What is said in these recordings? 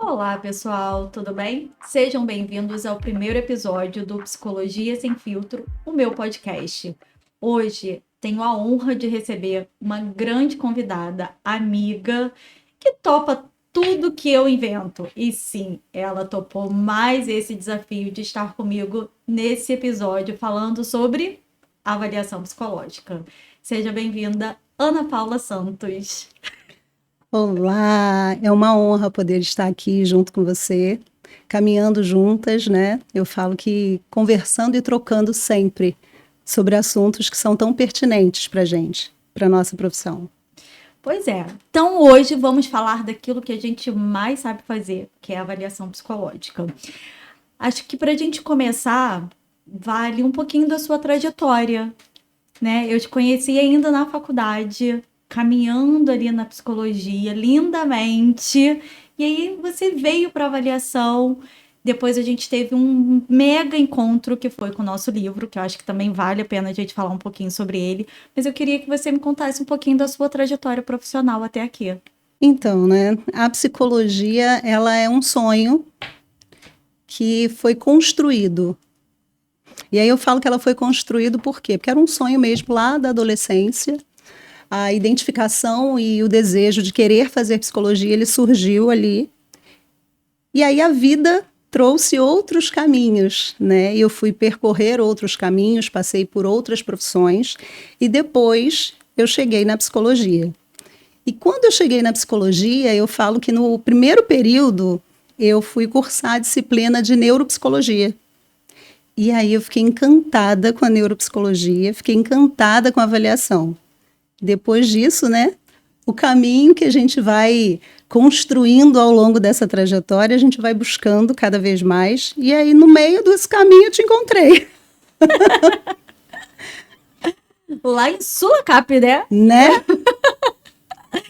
Olá, pessoal, tudo bem? Sejam bem-vindos ao primeiro episódio do Psicologia Sem Filtro, o meu podcast. Hoje tenho a honra de receber uma grande convidada, amiga, que topa tudo que eu invento. E sim, ela topou mais esse desafio de estar comigo nesse episódio falando sobre avaliação psicológica. Seja bem-vinda, Ana Paula Santos. Olá, é uma honra poder estar aqui junto com você, caminhando juntas, né? Eu falo que conversando e trocando sempre sobre assuntos que são tão pertinentes para a gente, para a nossa profissão. Pois é. Então, hoje vamos falar daquilo que a gente mais sabe fazer, que é a avaliação psicológica. Acho que para a gente começar, vale um pouquinho da sua trajetória, né? Eu te conheci ainda na faculdade, caminhando ali na psicologia, lindamente. E aí você veio para avaliação. Depois a gente teve um mega encontro que foi com o nosso livro, que eu acho que também vale a pena a gente falar um pouquinho sobre ele. Mas eu queria que você me contasse um pouquinho da sua trajetória profissional até aqui. Então, né, a psicologia, ela é um sonho que foi construído. E aí eu falo que ela foi construído por quê? Porque era um sonho mesmo lá da adolescência. A identificação e o desejo de querer fazer psicologia, ele surgiu ali. E aí a vida trouxe outros caminhos, né? Eu fui percorrer outros caminhos, passei por outras profissões e depois eu cheguei na psicologia. E quando eu cheguei na psicologia, eu falo que no primeiro período eu fui cursar a disciplina de neuropsicologia. E aí eu fiquei encantada com a neuropsicologia, fiquei encantada com a avaliação. Depois disso, né, o caminho que a gente vai construindo ao longo dessa trajetória, a gente vai buscando cada vez mais. E aí, no meio desse caminho, eu te encontrei. Lá em Sulacap, né? Né?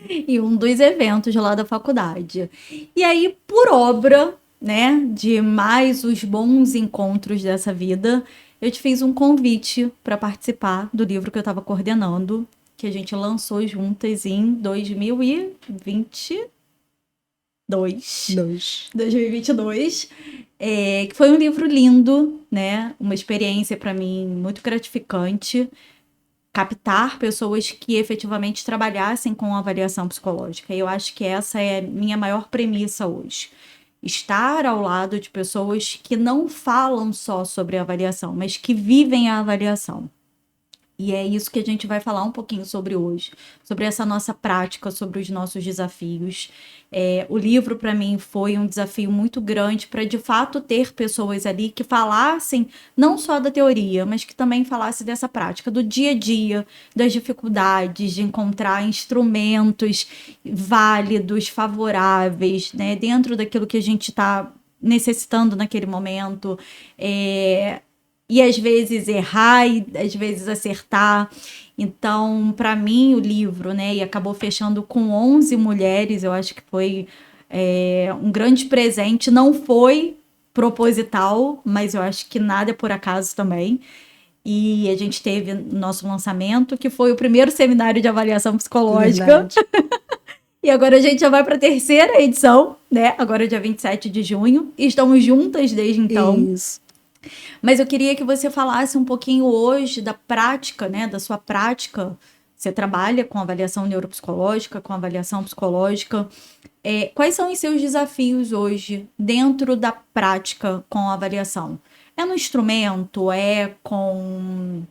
E um dos eventos lá da faculdade. E aí, por obra, né, de mais os bons encontros dessa vida, eu te fiz um convite para participar do livro que eu estava coordenando, que a gente lançou juntas em 2022. 2022. Que foi um livro lindo, né? Uma experiência para mim muito gratificante. Captar pessoas que efetivamente trabalhassem com avaliação psicológica. E eu acho que essa é a minha maior premissa hoje. Estar ao lado de pessoas que não falam só sobre avaliação, mas que vivem a avaliação. E é isso que a gente vai falar um pouquinho sobre hoje, sobre essa nossa prática, sobre os nossos desafios. O livro, para mim, foi um desafio muito grande para, de fato, ter pessoas ali que falassem não só da teoria, mas que também falassem dessa prática, do dia a dia, das dificuldades de encontrar instrumentos válidos, favoráveis, né, dentro daquilo que a gente está necessitando naquele momento. E às vezes errar e às vezes acertar. Então, para mim, o livro, né, e acabou fechando com 11 mulheres, eu acho que foi um grande presente. Não foi proposital, mas eu acho que nada é por acaso também. E a gente teve nosso lançamento, que foi o primeiro seminário de avaliação psicológica. Verdade. E agora a gente já vai para a terceira edição, né? Agora é dia 27 de junho. E estamos juntas desde então. Isso. Mas eu queria que você falasse um pouquinho hoje da prática, né, da sua prática. Você trabalha com avaliação neuropsicológica, com avaliação psicológica. Quais são os seus desafios hoje dentro da prática com a avaliação? É no instrumento? É com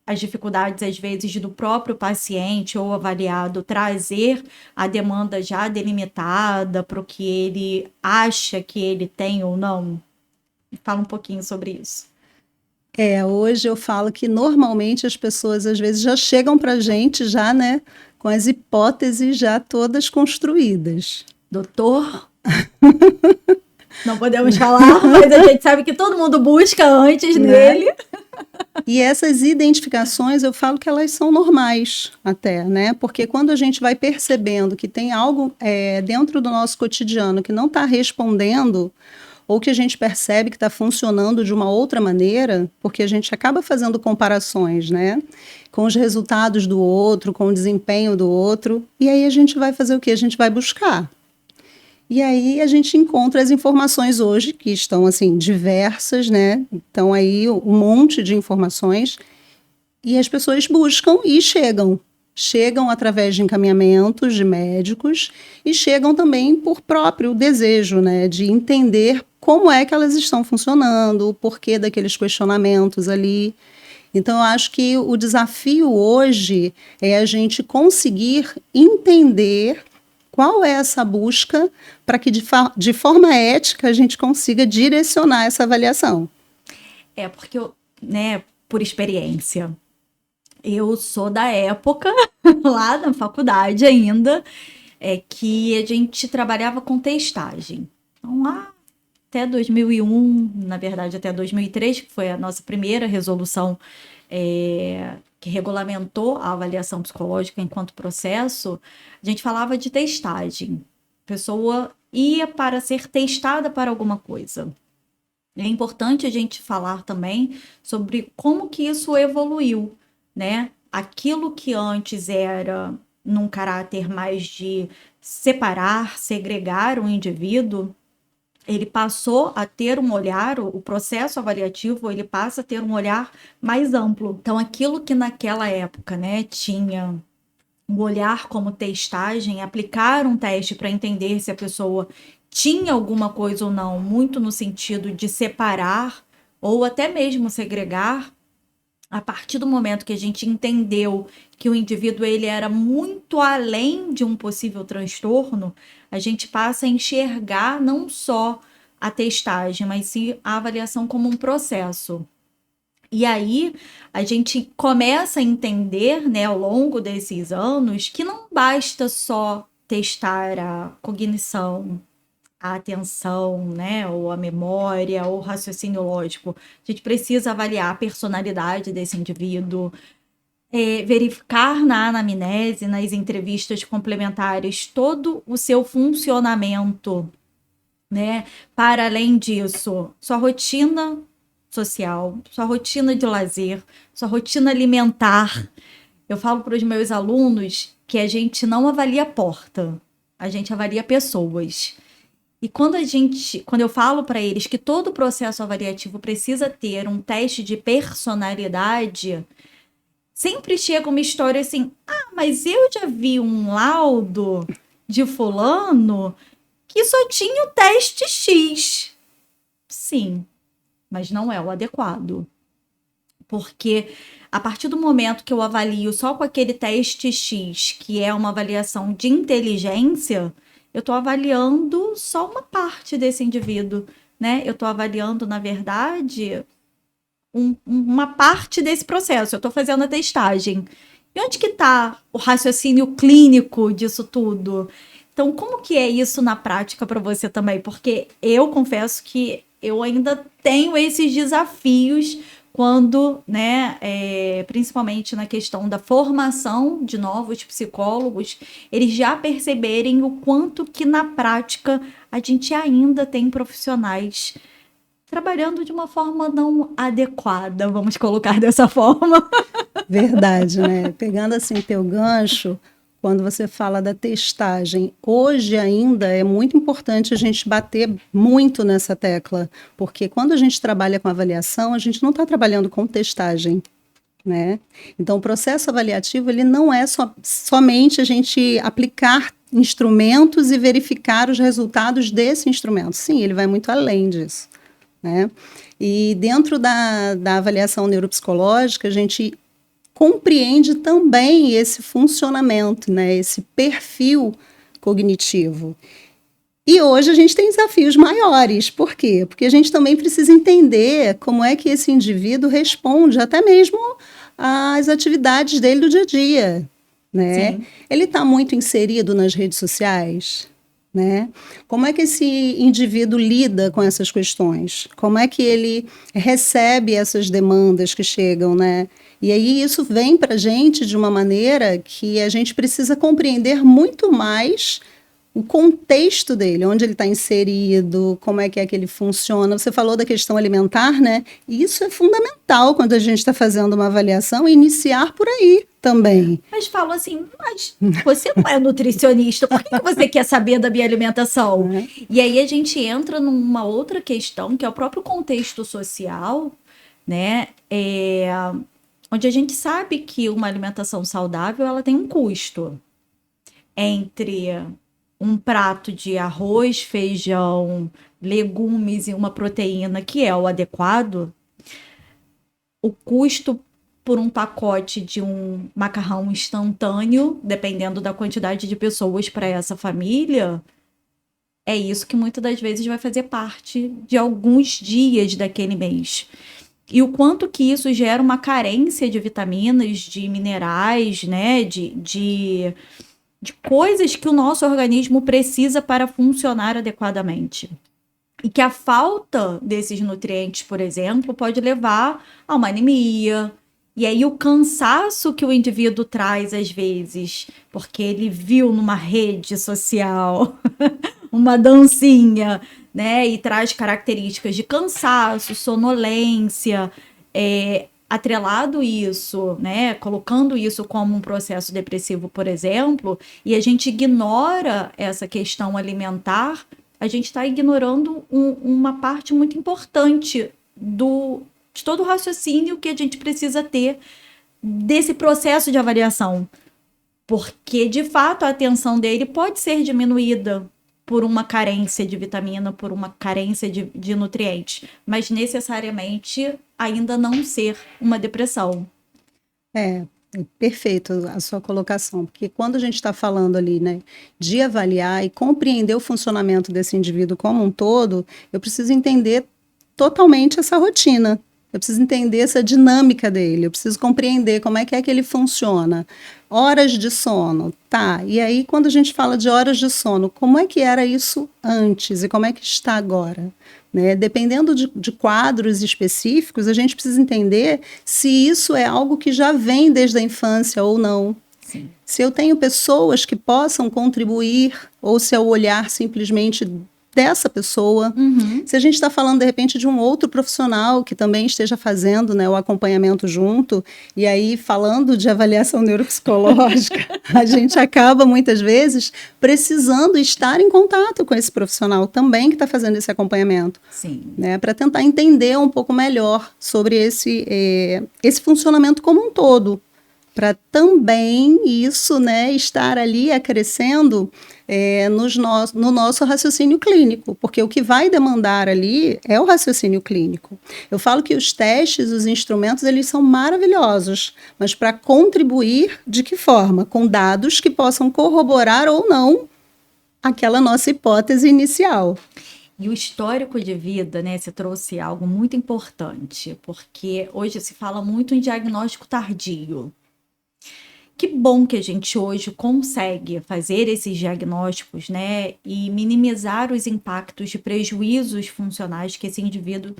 as dificuldades, às vezes, do próprio paciente ou avaliado trazer a demanda já delimitada para o que ele acha que ele tem ou não? Fala um pouquinho sobre isso. Hoje eu falo que normalmente as pessoas às vezes já chegam para a gente já, né, com as hipóteses já todas construídas. Doutor, não podemos falar, mas a gente sabe que todo mundo busca antes dele. E essas identificações, eu falo que elas são normais até, né? Porque quando a gente vai percebendo que tem algo dentro do nosso cotidiano que não está respondendo, ou que a gente percebe que está funcionando de uma outra maneira, porque a gente acaba fazendo comparações, né? Com os resultados do outro, com o desempenho do outro, e aí a gente vai fazer o quê? A gente vai buscar. E aí a gente encontra as informações hoje, que estão, assim, diversas, né? Então, aí um monte de informações, e as pessoas buscam e chegam. Chegam através de encaminhamentos de médicos e chegam também por próprio desejo, né? De entender como é que elas estão funcionando, o porquê daqueles questionamentos ali. Então, eu acho que o desafio hoje é a gente conseguir entender qual é essa busca para que, de forma ética, a gente consiga direcionar essa avaliação. Porque eu, né, por experiência, eu sou da época, lá na faculdade ainda, que a gente trabalhava com testagem. Então, lá até 2001, na verdade até 2003, que foi a nossa primeira resolução que regulamentou a avaliação psicológica enquanto processo, a gente falava de testagem. A pessoa ia para ser testada para alguma coisa. É importante a gente falar também sobre como que isso evoluiu, né? Aquilo que antes era num caráter mais de separar, segregar o indivíduo, ele passou a ter um olhar, o processo avaliativo, ele passa a ter um olhar mais amplo. Então, aquilo que naquela época, né, tinha um olhar como testagem, aplicar um teste para entender se a pessoa tinha alguma coisa ou não, muito no sentido de separar ou até mesmo segregar, a partir do momento que a gente entendeu que o indivíduo ele era muito além de um possível transtorno, a gente passa a enxergar não só a testagem, mas sim a avaliação como um processo. E aí a gente começa a entender, né, ao longo desses anos, que não basta só testar a cognição, a atenção, né, ou a memória, ou o raciocínio lógico. A gente precisa avaliar a personalidade desse indivíduo, verificar na anamnese, nas entrevistas complementares, todo o seu funcionamento, né? Para além disso, sua rotina social, sua rotina de lazer, sua rotina alimentar. Eu falo para os meus alunos que a gente não avalia porta, a gente avalia pessoas. E quando eu falo para eles que todo processo avaliativo precisa ter um teste de personalidade, sempre chega uma história assim: ah, mas eu já vi um laudo de fulano que só tinha o teste X. Sim, mas não é o adequado. Porque a partir do momento que eu avalio só com aquele teste X, que é uma avaliação de inteligência, eu estou avaliando só uma parte desse indivíduo, né? Eu estou avaliando, na verdade, uma parte desse processo. Eu estou fazendo a testagem. E onde que está o raciocínio clínico disso tudo? Então, como que é isso na prática para você também? Porque eu confesso que eu ainda tenho esses desafios quando, né, principalmente na questão da formação de novos psicólogos, eles já perceberem o quanto que na prática a gente ainda tem profissionais trabalhando de uma forma não adequada, vamos colocar dessa forma. Verdade, né? Pegando assim teu gancho, quando você fala da testagem, hoje ainda é muito importante a gente bater muito nessa tecla, porque quando a gente trabalha com avaliação, a gente não está trabalhando com testagem, né? Então, o processo avaliativo, ele não é somente a gente aplicar instrumentos e verificar os resultados desse instrumento. Sim, ele vai muito além disso, né? E dentro da avaliação neuropsicológica, a gente compreende também esse funcionamento, né, esse perfil cognitivo. E hoje a gente tem desafios maiores. Por quê? Porque a gente também precisa entender como é que esse indivíduo responde até mesmo às atividades dele do dia a dia, né? Sim. Ele está muito inserido nas redes sociais, né? Como é que esse indivíduo lida com essas questões? Como é que ele recebe essas demandas que chegam, né? E aí isso vem para a gente de uma maneira que a gente precisa compreender muito mais o contexto dele, onde ele está inserido, como é que ele funciona. Você falou da questão alimentar, né? E isso é fundamental quando a gente está fazendo uma avaliação, iniciar por aí também. Mas falo assim, mas você não é nutricionista, por que você quer saber da minha alimentação? E aí a gente entra numa outra questão, que é o próprio contexto social, né? Onde a gente sabe que uma alimentação saudável, ela tem um custo entre um prato de arroz, feijão, legumes e uma proteína que é o adequado, o custo por um pacote de um macarrão instantâneo, dependendo da quantidade de pessoas para essa família, é isso que muitas das vezes vai fazer parte de alguns dias daquele mês. E o quanto que isso gera uma carência de vitaminas, de minerais, né, de coisas que o nosso organismo precisa para funcionar adequadamente. E que a falta desses nutrientes, por exemplo, pode levar a uma anemia. E aí o cansaço que o indivíduo traz às vezes, porque ele viu numa rede social uma dancinha, né? E traz características de cansaço, sonolência, atrelado isso, né, colocando isso como um processo depressivo, por exemplo, e a gente ignora essa questão alimentar, a gente está ignorando uma parte muito importante de todo o raciocínio que a gente precisa ter desse processo de avaliação. Porque, de fato, a atenção dele pode ser diminuída por uma carência de vitamina, por uma carência de nutrientes, mas necessariamente ainda não ser uma depressão. É perfeito a sua colocação, porque quando a gente está falando ali, né, de avaliar e compreender o funcionamento desse indivíduo como um todo, eu preciso entender totalmente essa rotina. Eu preciso entender essa dinâmica dele, eu preciso compreender como é que ele funciona. Horas de sono, tá. E aí, quando a gente fala de horas de sono, como é que era isso antes e como é que está agora? Né? Dependendo de quadros específicos, a gente precisa entender se isso é algo que já vem desde a infância ou não. Sim. Se eu tenho pessoas que possam contribuir, ou se é o olhar simplesmente dessa pessoa. Se a gente está falando, de repente, de um outro profissional que também esteja fazendo, né, o acompanhamento junto, e aí, falando de avaliação neuropsicológica, a gente acaba, muitas vezes, precisando estar em contato com esse profissional também que está fazendo esse acompanhamento. Sim. Né, para tentar entender um pouco melhor sobre esse funcionamento como um todo, para também isso, né, estar ali acrescendo no nosso raciocínio clínico, porque o que vai demandar ali é o raciocínio clínico. Eu falo que os testes, os instrumentos, eles são maravilhosos, mas para contribuir de que forma? Com dados que possam corroborar ou não aquela nossa hipótese inicial. E o histórico de vida, né, você trouxe algo muito importante, porque hoje se fala muito em diagnóstico tardio. Que bom que a gente hoje consegue fazer esses diagnósticos, né, e minimizar os impactos de prejuízos funcionais que esse indivíduo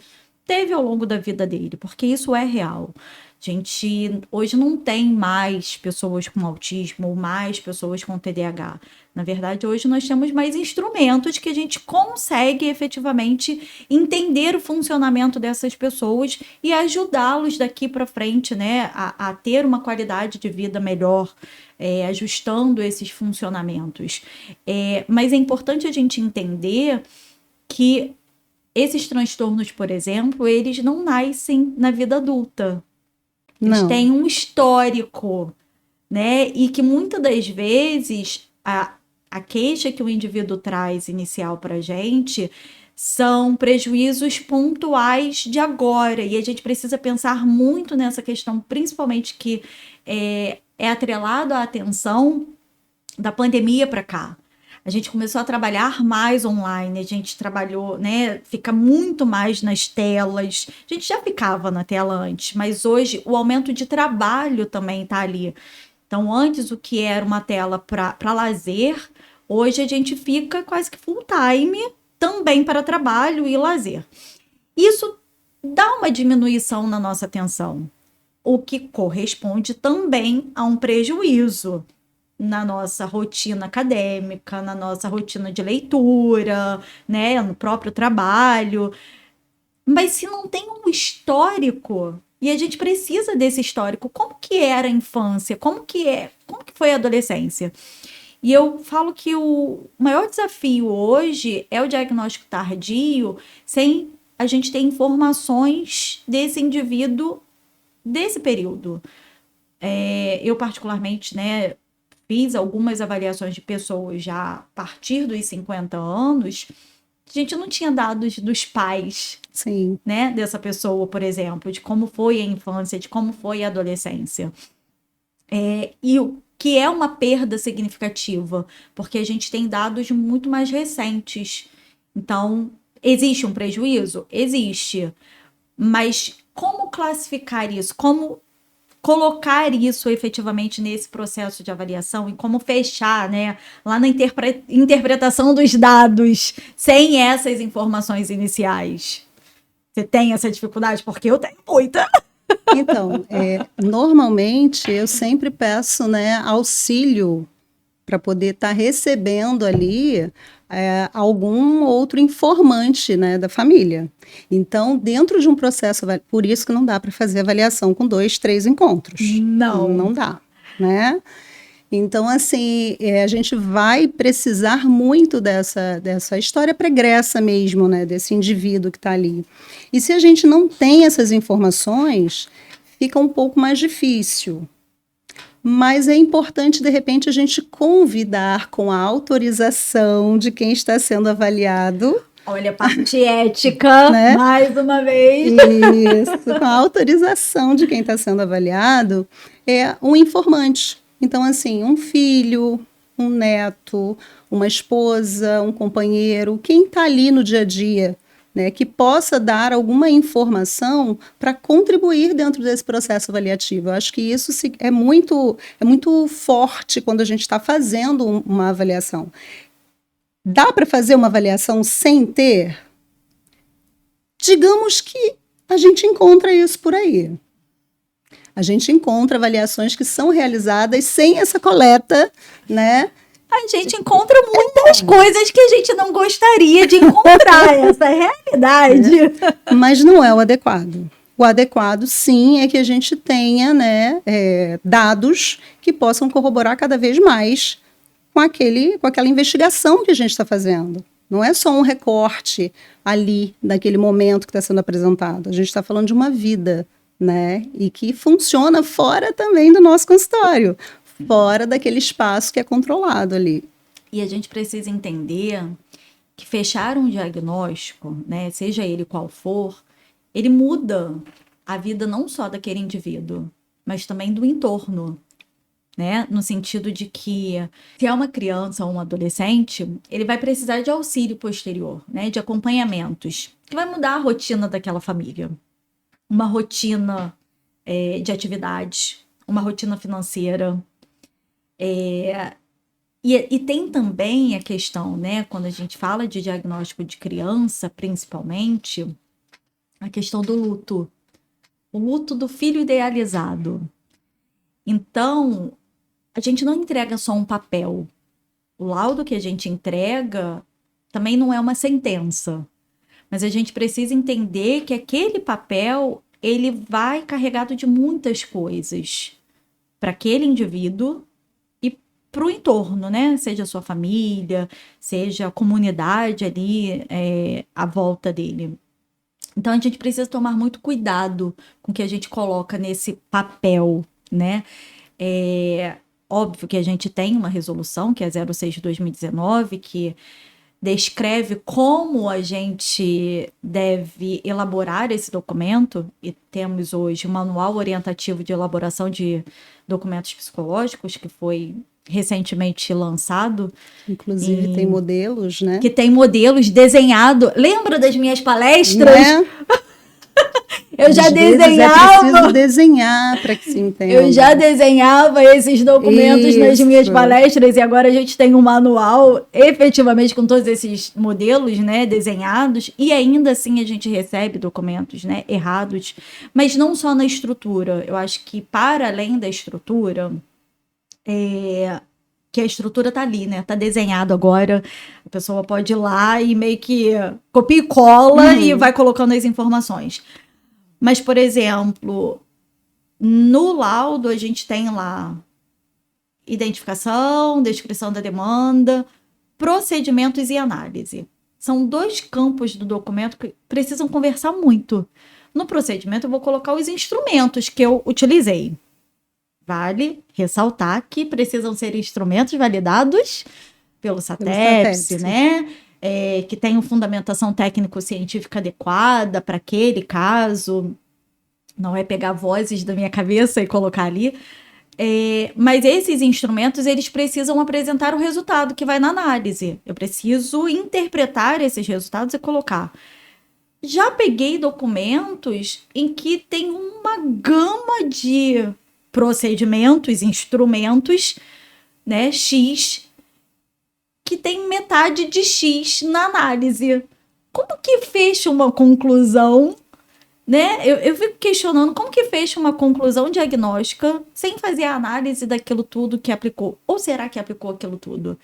teve ao longo da vida dele, porque isso é real. A gente hoje não tem mais pessoas com autismo ou mais pessoas com TDAH. Na verdade, hoje nós temos mais instrumentos que a gente consegue efetivamente entender o funcionamento dessas pessoas e ajudá-los daqui para frente, né, a ter uma qualidade de vida melhor, ajustando esses funcionamentos. Mas é importante a gente entender que esses transtornos, por exemplo, eles não nascem na vida adulta. Eles têm um histórico, né? E que muitas das vezes a queixa que o indivíduo traz inicial para a gente são prejuízos pontuais de agora. E a gente precisa pensar muito nessa questão, principalmente que é atrelado à atenção da pandemia para cá. A gente começou a trabalhar mais online, a gente trabalhou, né, fica muito mais nas telas. A gente já ficava na tela antes, mas hoje o aumento de trabalho também está ali. Então, antes o que era uma tela para lazer, hoje a gente fica quase que full time também para trabalho e lazer. Isso dá uma diminuição na nossa atenção, o que corresponde também a um prejuízo. na nossa rotina acadêmica, na nossa rotina de leitura, né, no próprio trabalho. Mas se não tem um histórico, e a gente precisa desse histórico, como que era a infância? Como que foi a adolescência? E eu falo que o maior desafio hoje é o diagnóstico tardio, sem a gente ter informações desse indivíduo desse período. Eu, particularmente, né, fiz algumas avaliações de pessoas já a partir dos 50 anos. A gente não tinha dados dos pais, Sim. né, dessa pessoa, por exemplo, de como foi a infância, de como foi a adolescência. E o que é uma perda significativa, porque a gente tem dados muito mais recentes. Então, existe um prejuízo? Existe. Mas como classificar isso? Como colocar isso efetivamente nesse processo de avaliação e como fechar, né, lá na interpretação dos dados sem essas informações iniciais? Você tem essa dificuldade? Porque eu tenho muita. Então, normalmente eu sempre peço, né, auxílio para poder estar recebendo ali algum outro informante, né, da família. Então, dentro de um processo, por isso que não dá para fazer avaliação com 2, 3 encontros. Não dá, né? Então, assim, a gente vai precisar muito dessa história pregressa mesmo, né, desse indivíduo que está ali. E se a gente não tem essas informações, fica um pouco mais difícil. Mas é importante, de repente, a gente convidar com a autorização de quem está sendo avaliado. Olha, a parte ética, né? Mais uma vez. Isso, com a autorização de quem está sendo avaliado, é um informante. Então, assim, um filho, um neto, uma esposa, um companheiro, quem está ali no dia a dia, né, que possa dar alguma informação para contribuir dentro desse processo avaliativo. Eu acho que isso é muito forte quando a gente está fazendo uma avaliação. Dá para fazer uma avaliação sem ter? Digamos que a gente encontra isso por aí. A gente encontra avaliações que são realizadas sem essa coleta, né? A gente encontra muitas coisas que a gente não gostaria de encontrar, essa é a realidade. Mas não é o adequado. O adequado, sim, é que a gente tenha, né, dados que possam corroborar cada vez mais com aquela investigação que a gente está fazendo. Não é só um recorte ali, daquele momento que está sendo apresentado. A gente está falando de uma vida, né? E que funciona fora também do nosso consultório, fora daquele espaço que é controlado ali. E a gente precisa entender que fechar um diagnóstico, né, seja ele qual for, ele muda a vida não só daquele indivíduo, mas também do entorno, né? No sentido de que se é uma criança ou um adolescente, ele vai precisar de auxílio posterior, né, de acompanhamentos, que vai mudar a rotina daquela família. Uma rotina de atividades, uma rotina financeira. E tem também a questão, né, quando a gente fala de diagnóstico de criança, principalmente, a questão do luto. O luto do filho idealizado. Então, a gente não entrega só um papel. O laudo que a gente entrega também não é uma sentença. Mas a gente precisa entender que aquele papel, ele vai carregado de muitas coisas para aquele indivíduo e para o entorno, né? Seja a sua família, seja a comunidade ali à volta dele. Então, a gente precisa tomar muito cuidado com o que a gente coloca nesse papel, né? Óbvio que a gente tem uma resolução, que é 06 de 2019, que descreve como a gente deve elaborar esse documento, e temos hoje o Manual Orientativo de Elaboração de Documentos Psicológicos, que foi recentemente lançado. Inclusive tem modelos, né? Que tem modelos desenhados. Lembra das minhas palestras? Né? Eu já desenhava. É preciso desenhar para que se entenda. Eu já desenhava esses documentos nas minhas palestras e agora a gente tem um manual efetivamente com todos esses modelos, né, desenhados, e ainda assim a gente recebe documentos, né, errados, mas não só na estrutura. Eu acho que para além da estrutura, que a estrutura tá ali, né? Tá desenhado agora. A pessoa pode ir lá e meio que copia e cola e vai colocando as informações. Mas, por exemplo, no laudo a gente tem lá identificação, descrição da demanda, procedimentos e análise. São 2 campos do documento que precisam conversar muito. No procedimento, eu vou colocar os instrumentos que eu utilizei. Vale ressaltar que precisam ser instrumentos validados pelo SATEPS, né? Que tenham fundamentação técnico-científica adequada para aquele caso. Não é pegar vozes da minha cabeça e colocar ali. Mas esses instrumentos, eles precisam apresentar o resultado que vai na análise. Eu preciso interpretar esses resultados e colocar. Já peguei documentos em que tem uma gama de procedimentos, instrumentos, né, X, que tem metade de X na análise. Como que fecha uma conclusão, né? Eu fico questionando como que fecha uma conclusão diagnóstica sem fazer a análise daquilo tudo que aplicou. Ou será que aplicou aquilo tudo?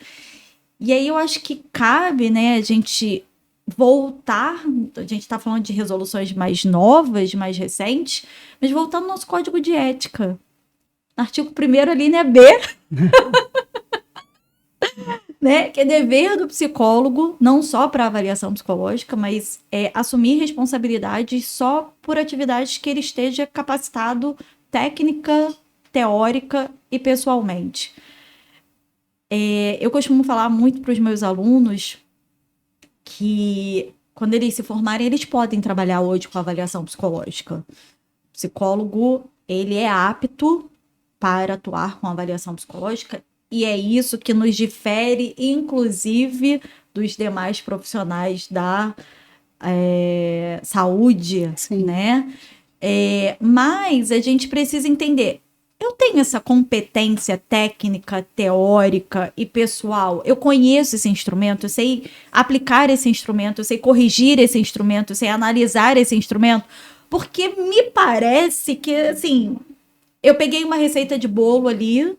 E aí eu acho que cabe, né, a gente voltar, a gente está falando de resoluções mais novas, mais recentes, mas voltar no nosso código de ética. Artigo 1º, a linha B, né, que é dever do psicólogo, não só para avaliação psicológica, mas assumir responsabilidades só por atividades que ele esteja capacitado técnica, teórica e pessoalmente. Eu costumo falar muito para os meus alunos que quando eles se formarem, eles podem trabalhar hoje com avaliação psicológica. O psicólogo, ele é apto para atuar com avaliação psicológica e é isso que nos difere, inclusive, dos demais profissionais da saúde, Sim. né? Mas a gente precisa entender, eu tenho essa competência técnica, teórica e pessoal, eu conheço esse instrumento, eu sei aplicar esse instrumento, eu sei corrigir esse instrumento, eu sei analisar esse instrumento, porque me parece que, assim, eu peguei uma receita de bolo ali,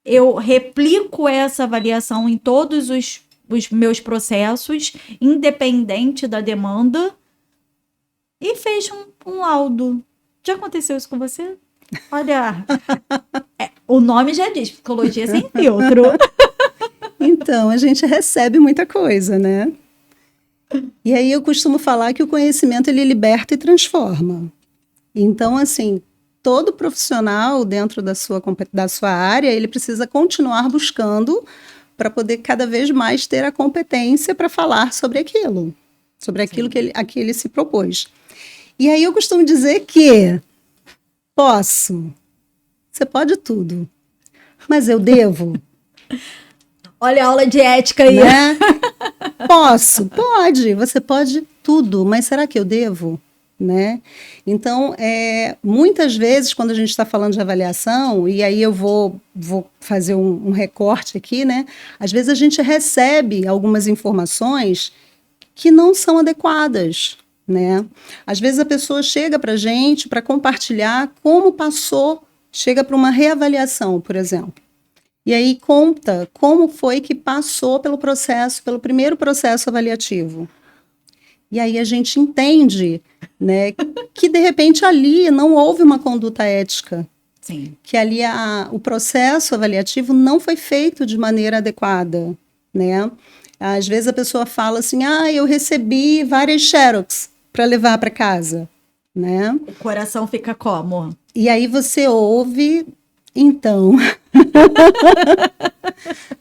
eu replico essa avaliação em todos os meus processos, independente da demanda, e fez um laudo. Já aconteceu isso com você? Olha, o nome já diz, psicologia sem filtro. Então, a gente recebe muita coisa, né? E aí eu costumo falar que o conhecimento, ele liberta e transforma. Então, assim, todo profissional dentro da sua área, ele precisa continuar buscando para poder cada vez mais ter a competência para falar sobre aquilo que ele se propôs. E aí eu costumo dizer que você pode tudo, mas eu devo. Olha a aula de ética aí. Né? Pode, você pode tudo, mas será que eu devo? Né? Então, muitas vezes, quando a gente está falando de avaliação, e aí eu vou fazer um recorte aqui, né? Às vezes a gente recebe algumas informações que não são adequadas, né? Às vezes a pessoa chega para a gente para compartilhar como passou, chega para uma reavaliação, por exemplo. E aí conta como foi que passou pelo primeiro processo avaliativo. E aí a gente entende, né, que de repente ali não houve uma conduta ética. Sim. Que ali o processo avaliativo não foi feito de maneira adequada, né? Às vezes a pessoa fala assim, eu recebi várias xerox para levar para casa, né? O coração fica como? E aí você ouve, então...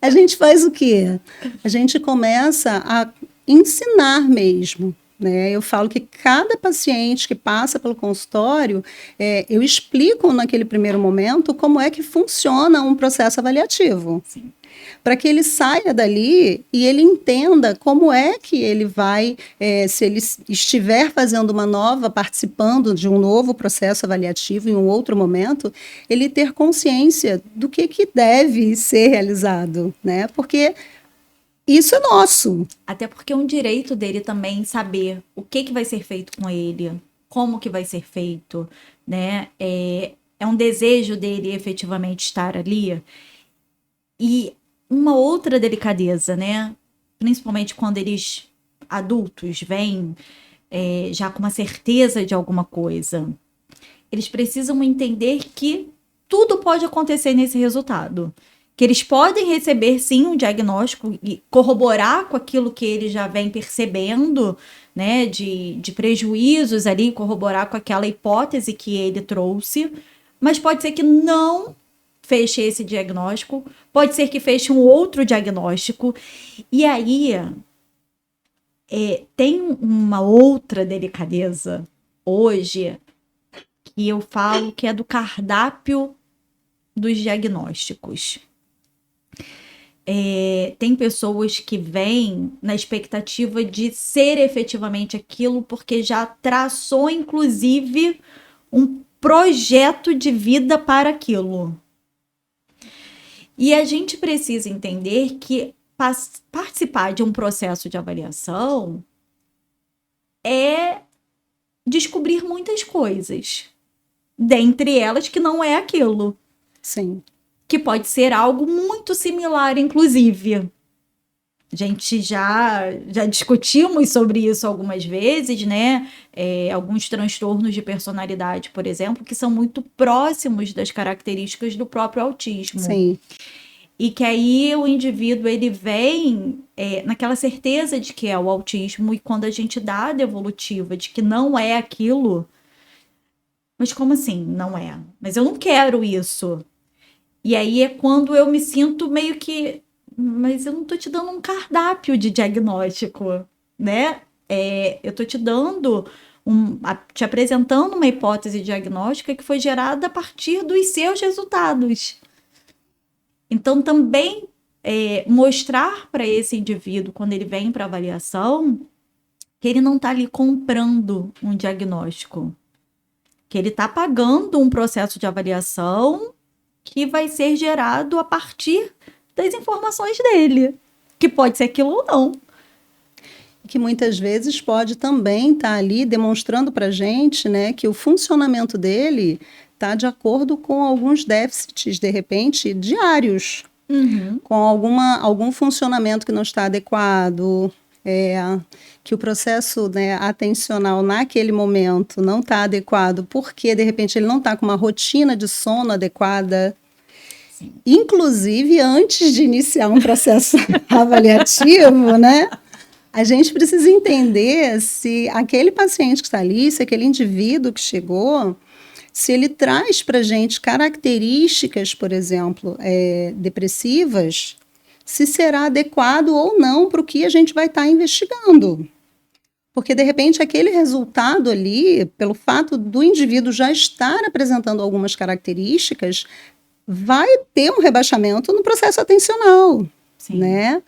A gente faz o quê? A gente começa a ensinar mesmo, né? Eu falo que cada paciente que passa pelo consultório, eu explico naquele primeiro momento como é que funciona um processo avaliativo. Para que ele saia dali e ele entenda como é que ele vai, se ele estiver participando de um novo processo avaliativo em um outro momento, ele ter consciência do que deve ser realizado, né? Porque isso é nosso. Até porque é um direito dele também saber o que vai ser feito com ele, como que vai ser feito, né? É um desejo dele efetivamente estar ali. E uma outra delicadeza, né? Principalmente quando eles, adultos, vêm já com uma certeza de alguma coisa. Eles precisam entender que tudo pode acontecer nesse resultado. Que eles podem receber, sim, um diagnóstico e corroborar com aquilo que eles já vêm percebendo, né, de prejuízos ali, corroborar com aquela hipótese que ele trouxe, mas pode ser que não feche esse diagnóstico, pode ser que feche um outro diagnóstico, e aí tem uma outra delicadeza hoje que eu falo que é do cardápio dos diagnósticos. Tem pessoas que vêm na expectativa de ser efetivamente aquilo porque já traçou, inclusive, um projeto de vida para aquilo. E a gente precisa entender que participar de um processo de avaliação é descobrir muitas coisas. Dentre elas, que não é aquilo. Sim. Que pode ser algo muito similar, inclusive. A gente já discutimos sobre isso algumas vezes, né? Alguns transtornos de personalidade, por exemplo, que são muito próximos das características do próprio autismo. Sim. E que aí o indivíduo, ele vem naquela certeza de que é o autismo, e quando a gente dá a devolutiva de que não é aquilo, mas como assim não é? Mas eu não quero isso. E aí é quando eu me sinto meio que, mas eu não tô te dando um cardápio de diagnóstico, né? Eu tô te dando, te apresentando uma hipótese diagnóstica que foi gerada a partir dos seus resultados. Então, também mostrar para esse indivíduo, quando ele vem para avaliação, que ele não está ali comprando um diagnóstico, que ele está pagando um processo de avaliação que vai ser gerado a partir das informações dele, que pode ser aquilo ou não. Que muitas vezes pode também estar ali demonstrando para a gente, né, que o funcionamento dele está de acordo com alguns déficits, de repente, diários, com algum funcionamento que não está adequado, que o processo, né, atencional naquele momento não está adequado, porque, de repente, ele não está com uma rotina de sono adequada. Sim. Inclusive, antes de iniciar um processo avaliativo, né, a gente precisa entender se aquele paciente que está ali, se aquele indivíduo que chegou, se ele traz para a gente características, por exemplo, depressivas, se será adequado ou não para o que a gente vai estar investigando. Porque, de repente, aquele resultado ali, pelo fato do indivíduo já estar apresentando algumas características, vai ter um rebaixamento no processo atencional, Sim. Né?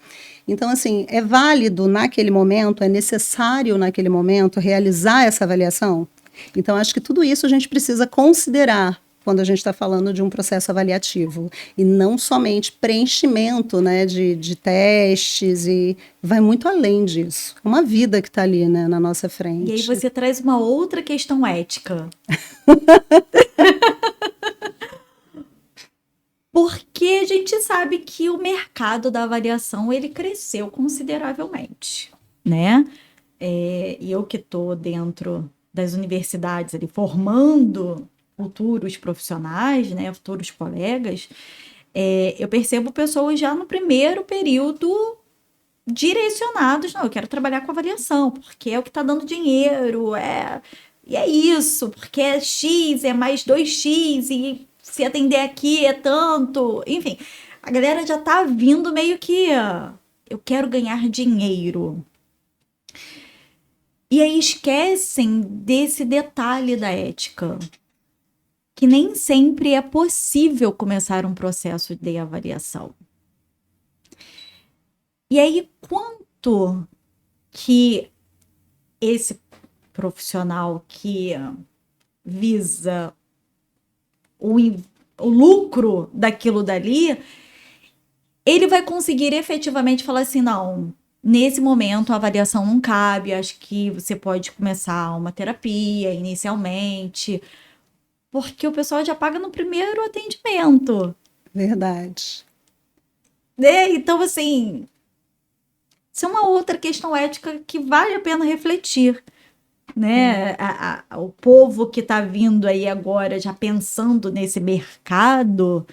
Então, assim, é válido naquele momento, é necessário naquele momento realizar essa avaliação? Então, acho que tudo isso a gente precisa considerar quando a gente está falando de um processo avaliativo. E não somente preenchimento, né, de testes, e vai muito além disso. É uma vida que está ali, né, na nossa frente. E aí você traz uma outra questão ética. Porque a gente sabe que o mercado da avaliação, ele cresceu consideravelmente, né? E eu que estou dentro das universidades ali, formando futuros profissionais, né, futuros colegas, eu percebo pessoas já no primeiro período direcionados, não, eu quero trabalhar com avaliação, porque é o que está dando dinheiro, e é isso, porque é X, é mais 2x, e se atender aqui é tanto, enfim, a galera já tá vindo meio que, eu quero ganhar dinheiro. E aí esquecem desse detalhe da ética, que nem sempre é possível começar um processo de avaliação. E aí, quanto que esse profissional que visa o lucro daquilo dali, ele vai conseguir efetivamente falar assim, não, nesse momento a avaliação não cabe, acho que você pode começar uma terapia inicialmente, porque o pessoal já paga no primeiro atendimento. Verdade. né? Então, assim, isso é uma outra questão ética que vale a pena refletir, né? O povo que está vindo aí agora já pensando nesse mercado,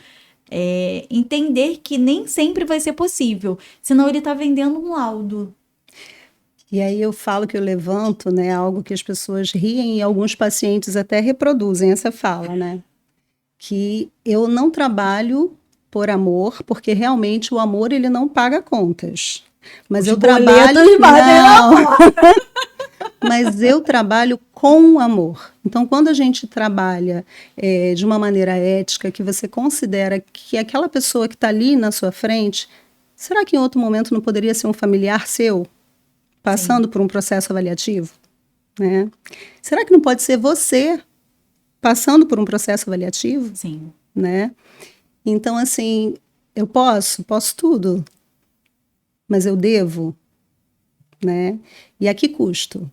entender que nem sempre vai ser possível, senão ele está vendendo um laudo. E aí eu falo que eu levanto, né, algo que as pessoas riem e alguns pacientes até reproduzem essa fala, né? Que eu não trabalho por amor, porque realmente o amor ele não paga contas. Mas eu trabalho não, mas eu trabalho com amor. Então, quando a gente trabalha de uma maneira ética, que você considera que aquela pessoa que está ali na sua frente, será que em outro momento não poderia ser um familiar seu? Passando por um processo avaliativo, né? Será que não pode ser você passando por um processo avaliativo? Sim. Né? Então, assim, eu posso tudo, mas eu devo, né? E a que custo?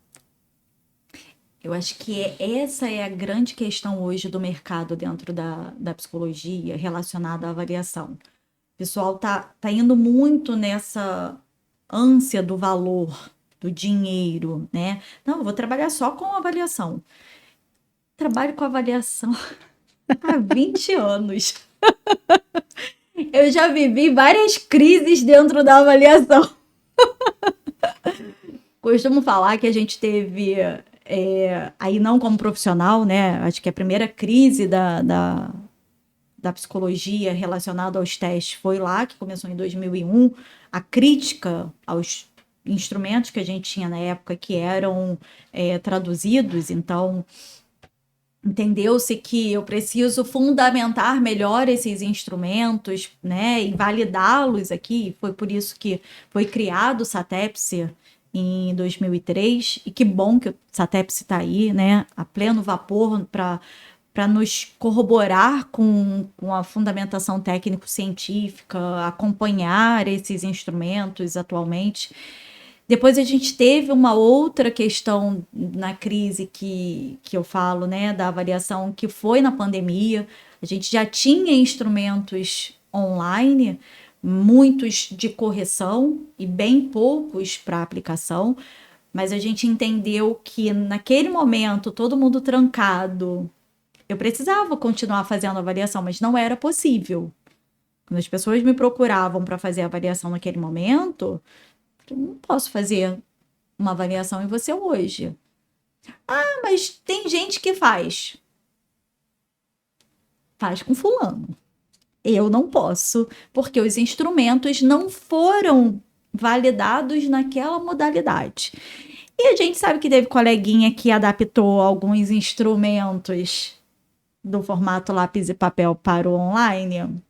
Eu acho que essa é a grande questão hoje do mercado dentro da psicologia relacionada à avaliação. O pessoal tá indo muito nessa ânsia do valor, do dinheiro, né? Não, eu vou trabalhar só com avaliação. Trabalho com avaliação há 20 anos. Eu já vivi várias crises dentro da avaliação. Costumo falar que a gente teve, aí não como profissional, né? Acho que a primeira crise da psicologia relacionada aos testes foi lá, que começou em 2001. A crítica aos instrumentos que a gente tinha na época que eram traduzidos, então entendeu-se que eu preciso fundamentar melhor esses instrumentos, né, e validá-los aqui. Foi por isso que foi criado o SATEPSE em 2003, e que bom que o SATEPSE está aí, né, a pleno vapor para nos corroborar com a fundamentação técnico-científica, acompanhar esses instrumentos atualmente. Depois a gente teve uma outra questão na crise que eu falo, né, da avaliação, que foi na pandemia. A gente já tinha instrumentos online, muitos de correção e bem poucos para aplicação, mas a gente entendeu que naquele momento, todo mundo trancado, eu precisava continuar fazendo avaliação, mas não era possível. Quando as pessoas me procuravam para fazer avaliação naquele momento, eu não posso fazer uma avaliação em você hoje. Ah, mas tem gente que faz. Faz com fulano. Eu não posso, porque os instrumentos não foram validados naquela modalidade. E a gente sabe que teve coleguinha que adaptou alguns instrumentos do formato lápis e papel para o online.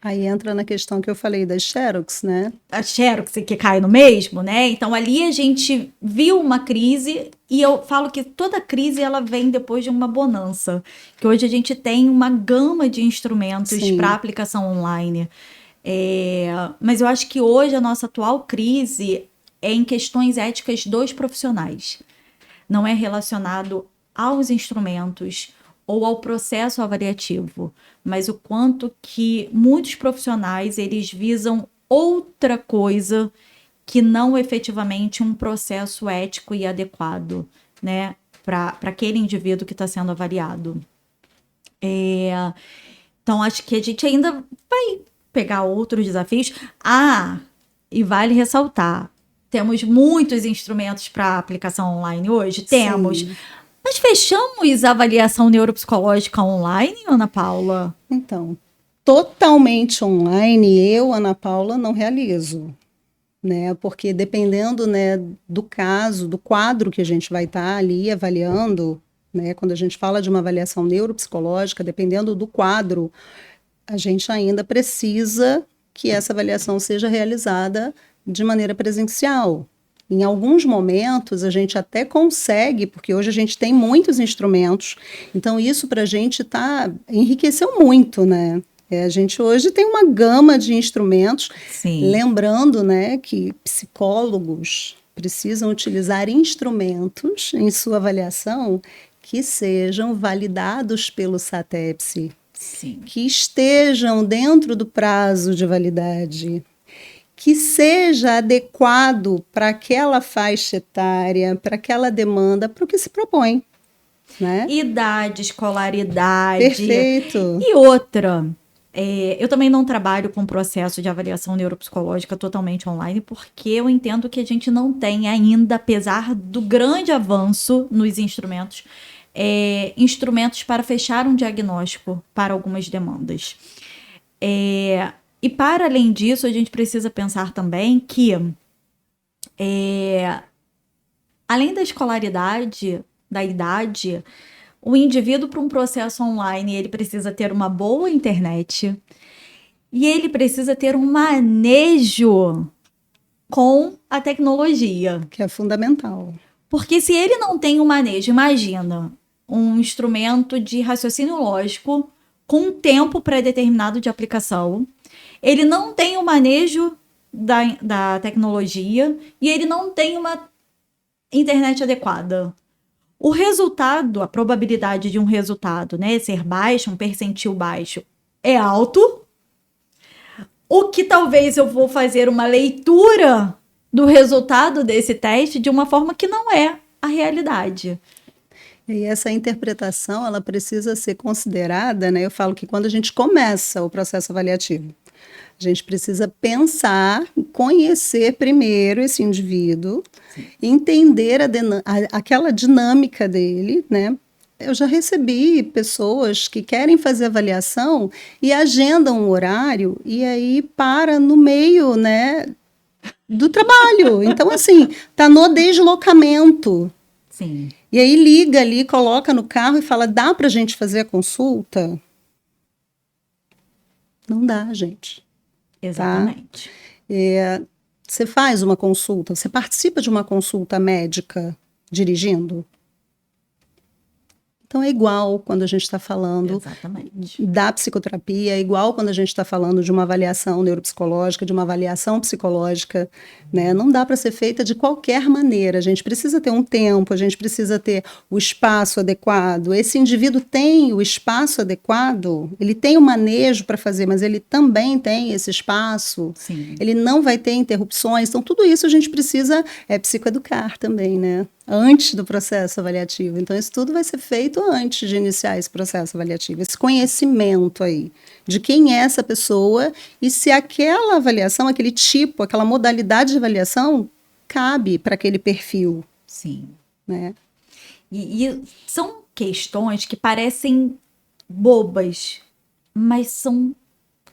Aí entra na questão que eu falei das Xerox, né? A Xerox que cai no mesmo, né? Então ali a gente viu uma crise, e eu falo que toda crise ela vem depois de uma bonança, que hoje a gente tem uma gama de instrumentos para aplicação online. Mas eu acho que hoje a nossa atual crise é em questões éticas dos profissionais. Não é relacionado aos instrumentos ou ao processo avaliativo, mas o quanto que muitos profissionais eles visam outra coisa que não efetivamente um processo ético e adequado, né, para aquele indivíduo que está sendo avaliado. Então, acho que a gente ainda vai pegar outros desafios. E vale ressaltar, temos muitos instrumentos para aplicação online hoje? Temos. Sim. Nós fechamos a avaliação neuropsicológica online, Ana Paula? Então, totalmente online, eu, Ana Paula, não realizo, né? Porque dependendo, né, do caso, do quadro que a gente vai estar ali avaliando, né? Quando a gente fala de uma avaliação neuropsicológica, dependendo do quadro, a gente ainda precisa que essa avaliação seja realizada de maneira presencial. Em alguns momentos, a gente até consegue, porque hoje a gente tem muitos instrumentos, então isso para a gente enriqueceu muito, né? A gente hoje tem uma gama de instrumentos, Sim. Lembrando, né, que psicólogos precisam utilizar instrumentos em sua avaliação que sejam validados pelo SATEPSE. Sim. que estejam dentro do prazo de validade, que seja adequado para aquela faixa etária, para aquela demanda, para o que se propõe, né? Idade, escolaridade. Perfeito. E outra, eu também não trabalho com processo de avaliação neuropsicológica totalmente online, porque eu entendo que a gente não tem ainda, apesar do grande avanço nos instrumentos, instrumentos para fechar um diagnóstico para algumas demandas. E para além disso, a gente precisa pensar também que, além da escolaridade, da idade, o indivíduo para um processo online, ele precisa ter uma boa internet e ele precisa ter um manejo com a tecnologia. Que é fundamental. Porque se ele não tem um manejo, imagina, um instrumento de raciocínio lógico com um tempo pré-determinado de aplicação, ele não tem o manejo da tecnologia e ele não tem uma internet adequada. O resultado, a probabilidade de um resultado, né, ser baixo, um percentil baixo, é alto. O que talvez eu vou fazer uma leitura do resultado desse teste de uma forma que não é a realidade. E essa interpretação, ela precisa ser considerada, né? Eu falo que quando a gente começa o processo avaliativo, a gente precisa pensar, conhecer primeiro esse indivíduo, entender aquela dinâmica dele, né? Eu já recebi pessoas que querem fazer avaliação e agendam um horário e aí para no meio, né, do trabalho. Então, assim, tá no deslocamento. Sim. E aí liga ali, coloca no carro e fala, dá pra gente fazer a consulta? Não dá, gente. Exatamente. Tá? Você faz uma consulta, você participa de uma consulta médica dirigindo? Então é igual quando a gente está falando Exatamente. da psicoterapia, é igual quando a gente está falando de uma avaliação neuropsicológica, de uma avaliação psicológica, né? Não dá para ser feita de qualquer maneira. A gente precisa ter um tempo, a gente precisa ter o espaço adequado. Esse indivíduo tem o espaço adequado, ele tem o manejo para fazer, mas ele também tem esse espaço. Sim. Ele não vai ter interrupções. Então, tudo isso a gente precisa psicoeducar também, né? Antes do processo avaliativo. Então, isso tudo vai ser feito antes de iniciar esse processo avaliativo. Esse conhecimento aí de quem é essa pessoa e se aquela avaliação, aquele tipo, aquela modalidade de avaliação cabe para aquele perfil. Sim. Né? E são questões que parecem bobas, mas são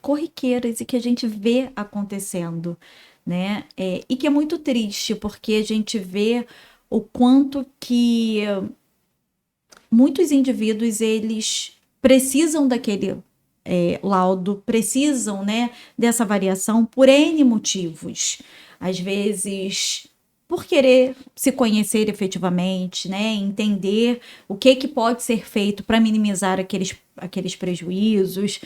corriqueiras e que a gente vê acontecendo, né? E que é muito triste, porque a gente vê o quanto que muitos indivíduos, eles precisam daquele laudo, precisam, né, dessa variação por N motivos. Às vezes, por querer se conhecer efetivamente, né, entender o que pode ser feito para minimizar aqueles prejuízos.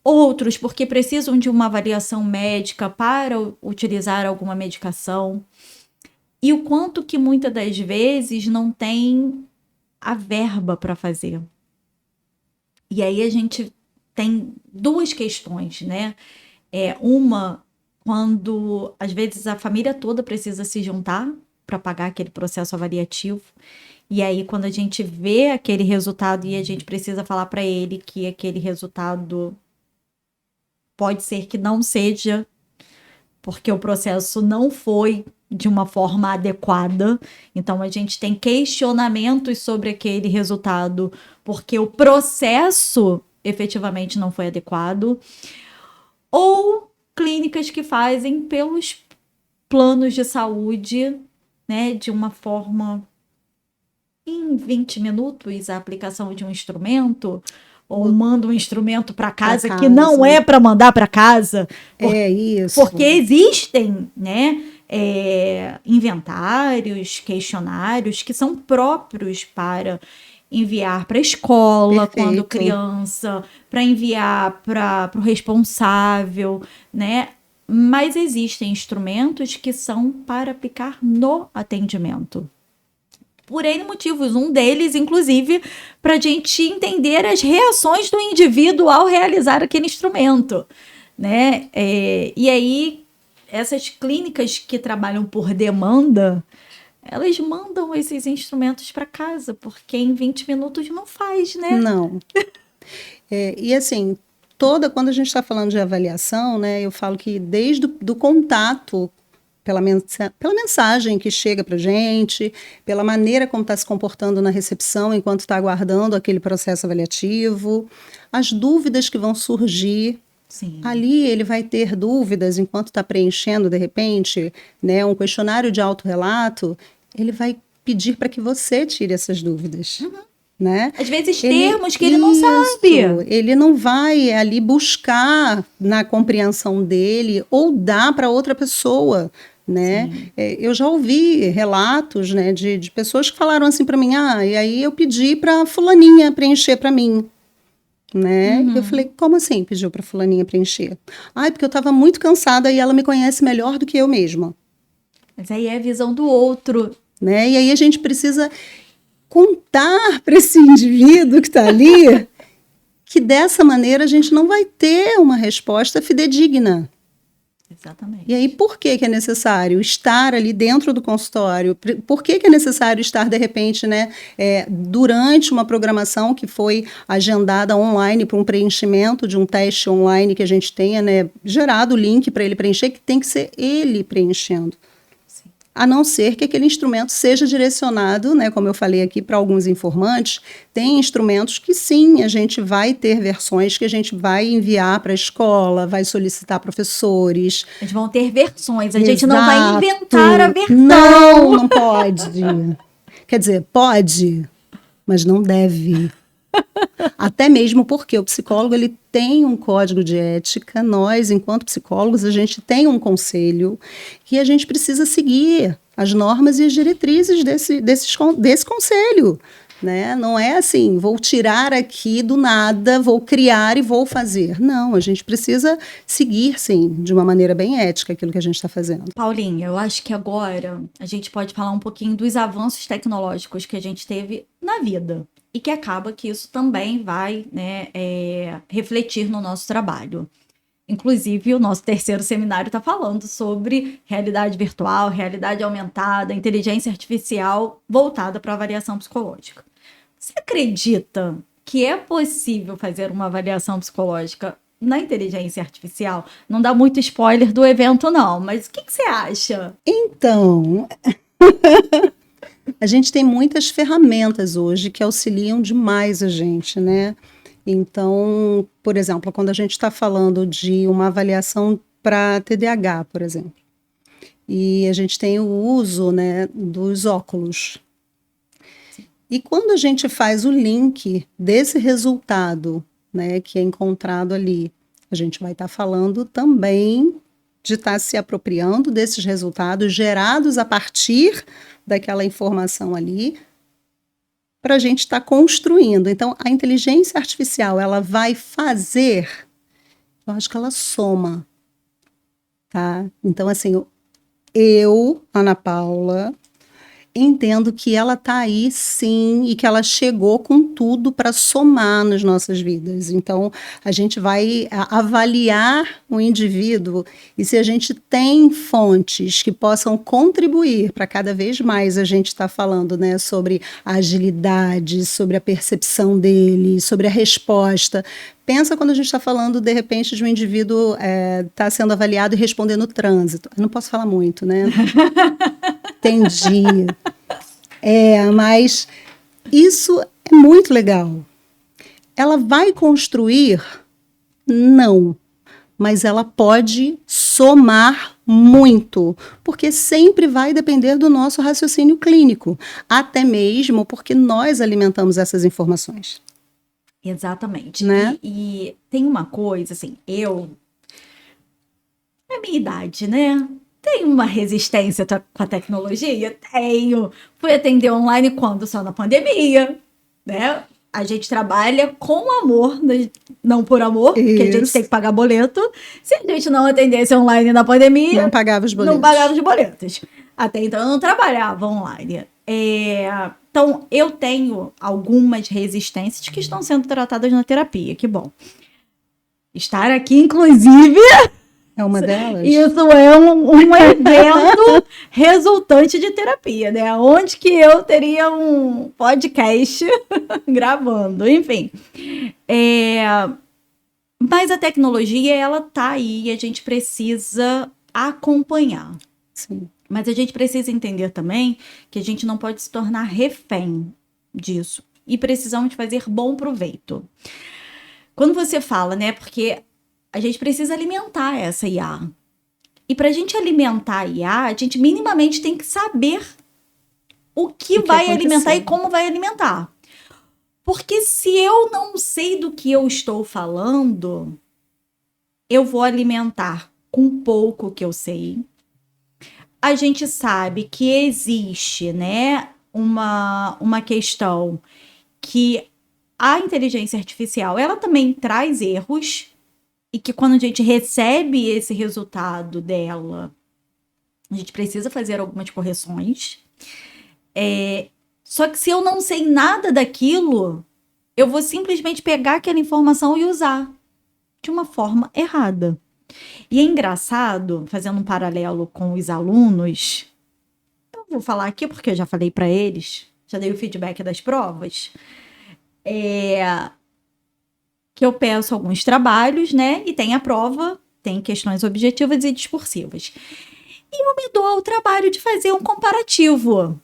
Outros, porque precisam de uma avaliação médica para utilizar alguma medicação. E o quanto que muitas das vezes não tem a verba para fazer. E aí a gente tem duas questões, né? Uma, quando às vezes a família toda precisa se juntar para pagar aquele processo avaliativo. E aí quando a gente vê aquele resultado e a gente precisa falar para ele que aquele resultado pode ser que não seja, porque o processo não foi de uma forma adequada. Então, a gente tem questionamentos sobre aquele resultado, porque o processo efetivamente não foi adequado. Ou clínicas que fazem pelos planos de saúde, né, de uma forma em 20 minutos, a aplicação de um instrumento, ou manda um instrumento para casa que não é para mandar para casa. Isso. Porque existem, né, inventários, questionários que são próprios para enviar para a escola. Perfeito. Quando criança, para enviar para o responsável, né? Mas existem instrumentos que são para aplicar no atendimento. por N motivos. Um deles, inclusive, para a gente entender as reações do indivíduo ao realizar aquele instrumento, né? E aí, essas clínicas que trabalham por demanda, elas mandam esses instrumentos para casa, porque em 20 minutos não faz, né? Não. E assim, quando a gente está falando de avaliação, né, eu falo que desde do contato, pela mensagem que chega para a gente, pela maneira como está se comportando na recepção enquanto está aguardando aquele processo avaliativo, as dúvidas que vão surgir. Sim. Ali ele vai ter dúvidas enquanto está preenchendo, de repente, né, um questionário de autorrelato, ele vai pedir para que você tire essas dúvidas. Né? Às vezes termos que ele não sabe. Ele não vai ali buscar na compreensão dele ou dar para outra pessoa. Né? Eu já ouvi relatos, né, de pessoas que falaram assim para mim, e aí eu pedi para fulaninha preencher para mim. Né? Eu falei, como assim pediu para fulaninha preencher? Porque eu estava muito cansada e ela me conhece melhor do que eu mesma. Mas aí é a visão do outro. Né? E aí a gente precisa contar para esse indivíduo que está ali que dessa maneira a gente não vai ter uma resposta fidedigna. Exatamente. E aí, por que é necessário estar ali dentro do consultório? Por que é necessário estar, de repente, né, durante uma programação que foi agendada online para um preenchimento de um teste online que a gente tenha, né, gerado o link para ele preencher, que tem que ser ele preenchendo. A não ser que aquele instrumento seja direcionado, né, como eu falei aqui, para alguns informantes, tem instrumentos que sim, a gente vai ter versões que a gente vai enviar para a escola, vai solicitar professores. Eles vão ter versões, a gente não vai inventar a versão. Não pode. Quer dizer, pode, mas não deve. Até mesmo porque o psicólogo ele tem um código de ética, nós, enquanto psicólogos, a gente tem um conselho que a gente precisa seguir as normas e as diretrizes desse conselho. Né? Não é assim, vou tirar aqui do nada, vou criar e vou fazer. Não, a gente precisa seguir, sim, de uma maneira bem ética aquilo que a gente está fazendo. Paulinha, eu acho que agora a gente pode falar um pouquinho dos avanços tecnológicos que a gente teve na vida. E que acaba que isso também vai, né, refletir no nosso trabalho. Inclusive, o nosso terceiro seminário está falando sobre realidade virtual, realidade aumentada, inteligência artificial voltada para a avaliação psicológica. Você acredita que é possível fazer uma avaliação psicológica na inteligência artificial? Não dá muito spoiler do evento, não, mas o que você acha? Então... A gente tem muitas ferramentas hoje que auxiliam demais a gente, né? Então, por exemplo, quando a gente está falando de uma avaliação para TDAH, por exemplo, e a gente tem o uso, né, dos óculos. E quando a gente faz o link desse resultado, né, que é encontrado ali, a gente vai estar falando também de estar se apropriando desses resultados gerados a partir daquela informação ali, para a gente estar construindo. Então, a inteligência artificial, ela vai fazer, eu acho que ela soma, tá? Então, assim, eu, Ana Paula, entendo que ela está aí, sim, e que ela chegou com tudo para somar nas nossas vidas. Então, a gente vai avaliar o indivíduo e se a gente tem fontes que possam contribuir para cada vez mais a gente estar falando, né, sobre a agilidade, sobre a percepção dele, sobre a resposta. Pensa quando a gente está falando, de repente, de um indivíduo tá sendo avaliado e respondendo no trânsito. Eu não posso falar muito, né? Entendi. Mas isso é muito legal. Ela vai construir? Não. Mas ela pode somar muito, porque sempre vai depender do nosso raciocínio clínico, até mesmo porque nós alimentamos essas informações. Exatamente. Né? E tem uma coisa, assim, na minha idade, né? Tenho uma resistência com a tecnologia? Tenho. Fui atender online quando? Só na pandemia, né? A gente trabalha com amor, não por amor, porque a gente tem que pagar boleto. Se a gente não atendesse online na pandemia... Não pagava os boletos. Não pagava os boletos. Até então eu não trabalhava online. Então, eu tenho algumas resistências que estão sendo tratadas na terapia, que bom. Estar aqui, inclusive, É uma delas? isso é um evento resultante de terapia, né? Onde que eu teria um podcast gravando, enfim. Mas a tecnologia, ela tá aí e a gente precisa acompanhar. Sim. Mas a gente precisa entender também que a gente não pode se tornar refém disso. E precisamos fazer bom proveito. Quando você fala, né? Porque a gente precisa alimentar essa IA. E para a gente alimentar a IA, a gente minimamente tem que saber o que vai alimentar e como vai alimentar. Porque se eu não sei do que eu estou falando, eu vou alimentar com pouco que eu sei. A gente sabe que existe, né, uma questão que a inteligência artificial, ela também traz erros e que quando a gente recebe esse resultado dela, a gente precisa fazer algumas correções. Só que se eu não sei nada daquilo, eu vou simplesmente pegar aquela informação e usar de uma forma errada. E é engraçado, fazendo um paralelo com os alunos, eu vou falar aqui porque eu já falei para eles, já dei o feedback das provas, que eu peço alguns trabalhos, né? E tem a prova, tem questões objetivas e discursivas. E eu me dou ao trabalho de fazer um comparativo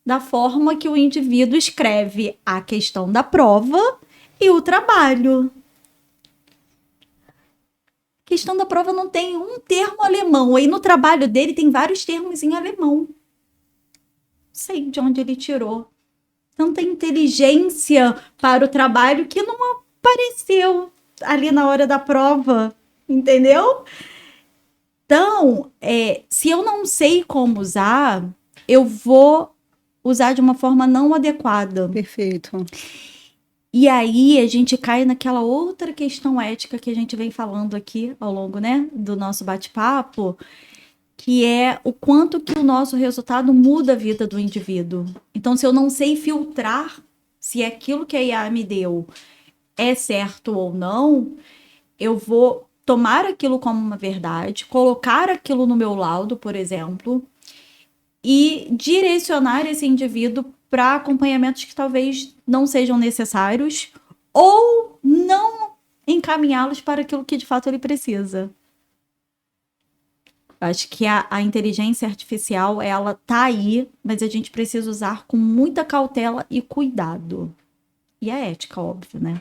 da forma que o indivíduo escreve a questão da prova e o trabalho. A questão da prova não tem um termo alemão. Aí no trabalho dele tem vários termos em alemão. Não sei de onde ele tirou. Tanta inteligência para o trabalho que não apareceu ali na hora da prova. Entendeu? Então, se eu não sei como usar, eu vou usar de uma forma não adequada. Perfeito. E aí a gente cai naquela outra questão ética que a gente vem falando aqui ao longo, né, do nosso bate-papo, que é o quanto que o nosso resultado muda a vida do indivíduo. Então, se eu não sei filtrar se aquilo que a IA me deu é certo ou não, eu vou tomar aquilo como uma verdade, colocar aquilo no meu laudo, por exemplo, e direcionar esse indivíduo para acompanhamentos que talvez não sejam necessários ou não encaminhá-los para aquilo que de fato ele precisa. Acho que a inteligência artificial, ela tá aí, mas a gente precisa usar com muita cautela e cuidado. E a ética, óbvio, né?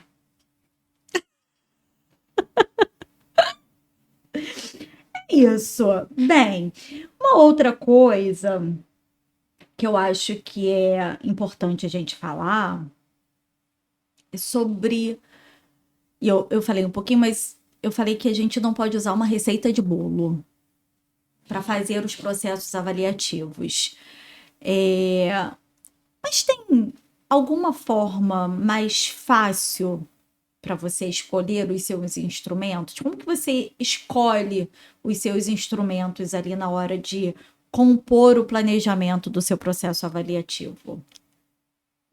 Isso. Bem, uma outra coisa que eu acho que é importante a gente falar é sobre... E eu falei um pouquinho, mas eu falei que a gente não pode usar uma receita de bolo para fazer os processos avaliativos. Mas tem alguma forma mais fácil para você escolher os seus instrumentos? Como que você escolhe os seus instrumentos ali na hora de compor o planejamento do seu processo avaliativo?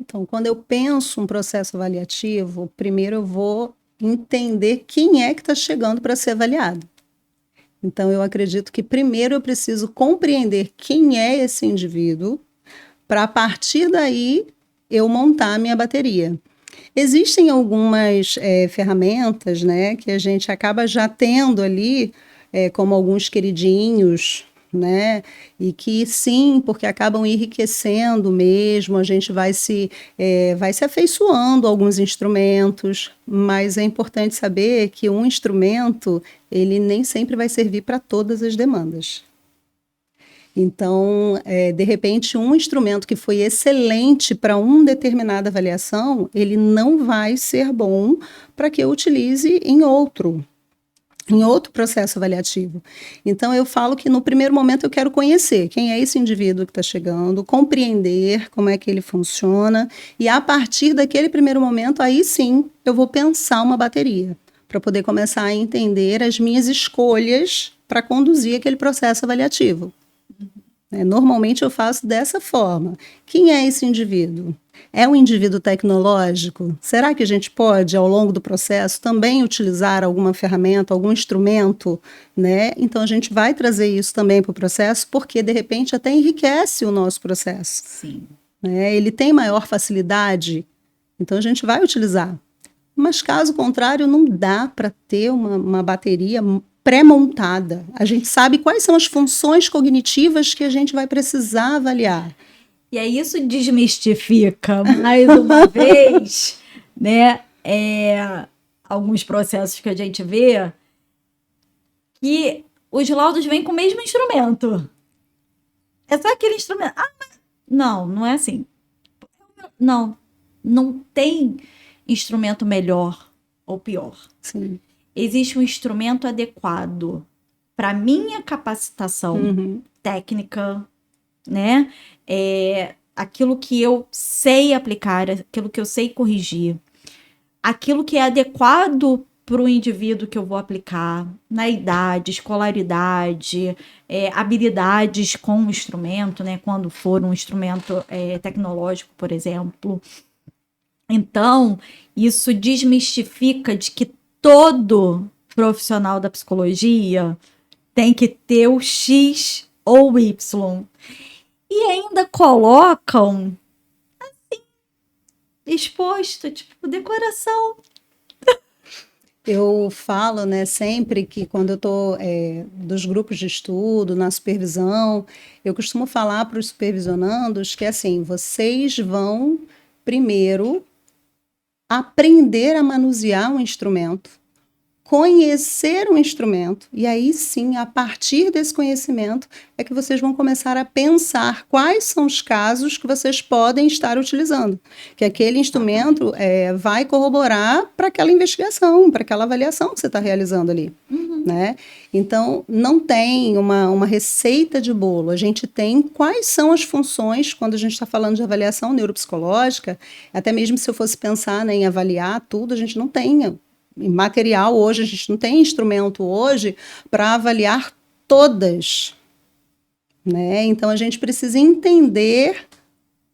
Então, quando eu penso um processo avaliativo, primeiro eu vou entender quem é que está chegando para ser avaliado. Então, eu acredito que primeiro eu preciso compreender quem é esse indivíduo, para a partir daí eu montar a minha bateria. Existem algumas ferramentas, né, que a gente acaba já tendo ali, como alguns queridinhos, né, e que sim, porque acabam enriquecendo mesmo, a gente vai se afeiçoando a alguns instrumentos, mas é importante saber que um instrumento, ele nem sempre vai servir para todas as demandas. Então, de repente, um instrumento que foi excelente para uma determinada avaliação, ele não vai ser bom para que eu utilize em outro processo avaliativo. Então, eu falo que no primeiro momento eu quero conhecer quem é esse indivíduo que está chegando, compreender como é que ele funciona, e a partir daquele primeiro momento, aí sim, eu vou pensar uma bateria, para poder começar a entender as minhas escolhas para conduzir aquele processo avaliativo. Normalmente eu faço dessa forma. Quem é esse indivíduo? É um indivíduo tecnológico? Será que a gente pode, ao longo do processo, também utilizar alguma ferramenta, algum instrumento, né? Então a gente vai trazer isso também para o processo, porque de repente até enriquece o nosso processo. Sim. Né? Ele tem maior facilidade, então a gente vai utilizar. Mas caso contrário, não dá para ter uma bateria pré-montada. A gente sabe quais são as funções cognitivas que a gente vai precisar avaliar. E aí isso desmistifica, mais uma vez, né, alguns processos que a gente vê que os laudos vêm com o mesmo instrumento. É só aquele instrumento. Mas... Não é assim. Não tem instrumento melhor ou pior. Sim. Existe um instrumento adequado para minha capacitação técnica, né? Aquilo que eu sei aplicar, aquilo que eu sei corrigir, aquilo que é adequado para o indivíduo que eu vou aplicar, na idade, escolaridade, habilidades com o instrumento, né? Quando for um instrumento tecnológico, por exemplo. Então, isso desmistifica de que todo profissional da psicologia tem que ter o X ou o Y. E ainda colocam, assim, exposto, tipo, decoração. Eu falo, né, sempre que quando eu estou dos grupos de estudo, na supervisão, eu costumo falar para os supervisionandos que, assim, vocês vão primeiro aprender a manusear um instrumento, conhecer um instrumento, e aí sim, a partir desse conhecimento, é que vocês vão começar a pensar quais são os casos que vocês podem estar utilizando, que aquele instrumento vai corroborar para aquela investigação, para aquela avaliação que você está realizando ali. Né? Então, não tem uma receita de bolo, a gente tem quais são as funções, quando a gente está falando de avaliação neuropsicológica, até mesmo se eu fosse pensar, né, em avaliar tudo, a gente não tem material hoje, a gente não tem instrumento hoje para avaliar todas, né? Então a gente precisa entender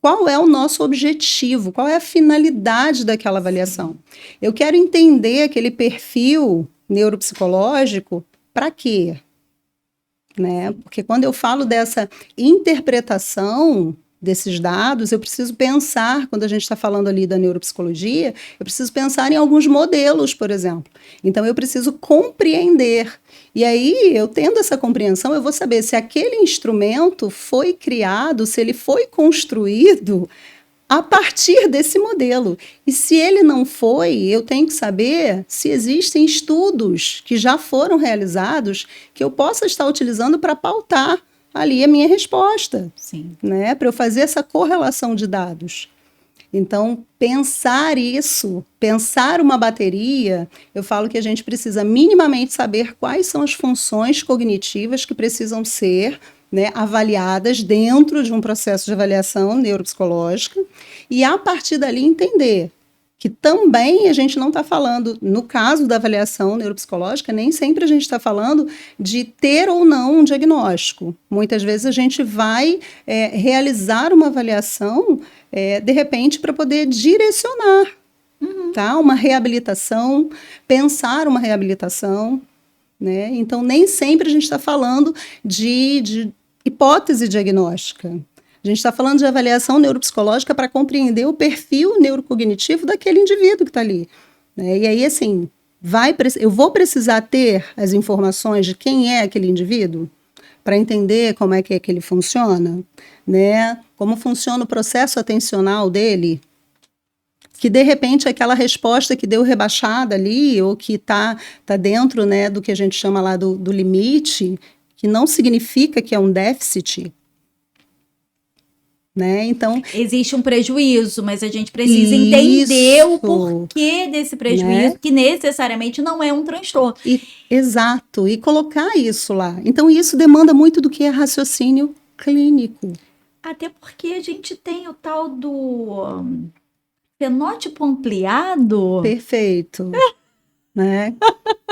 qual é o nosso objetivo, qual é a finalidade daquela avaliação. Eu quero entender aquele perfil neuropsicológico para quê? Né? Porque quando eu falo dessa interpretação desses dados, eu preciso pensar, quando a gente está falando ali da neuropsicologia, eu preciso pensar em alguns modelos, por exemplo. Então, eu preciso compreender. E aí, eu tendo essa compreensão, eu vou saber se aquele instrumento foi criado, se ele foi construído a partir desse modelo. E se ele não foi, eu tenho que saber se existem estudos que já foram realizados que eu possa estar utilizando para pautar ali a minha resposta, Sim. Né? Para eu fazer essa correlação de dados. Então, pensar isso, pensar uma bateria, eu falo que a gente precisa minimamente saber quais são as funções cognitivas que precisam ser, né, avaliadas dentro de um processo de avaliação neuropsicológica e, a partir dali, entender que também a gente não está falando, no caso da avaliação neuropsicológica, nem sempre a gente está falando de ter ou não um diagnóstico. Muitas vezes a gente vai realizar uma avaliação, de repente, para poder direcionar, tá? Uma reabilitação, pensar uma reabilitação, né? Então, nem sempre a gente está falando de hipótese diagnóstica. A gente está falando de avaliação neuropsicológica para compreender o perfil neurocognitivo daquele indivíduo que está ali. Né? E aí, assim, eu vou precisar ter as informações de quem é aquele indivíduo para entender como é que ele funciona, né? Como funciona o processo atencional dele, que de repente aquela resposta que deu rebaixada ali, ou que está dentro, né, do que a gente chama lá do limite, que não significa que é um déficit, né? Então, existe um prejuízo, mas a gente precisa entender o porquê desse prejuízo, né? Que necessariamente não é um transtorno. Exato, e colocar isso lá. Então, isso demanda muito do que é raciocínio clínico. Até porque a gente tem o tal do fenótipo ampliado. Perfeito. né?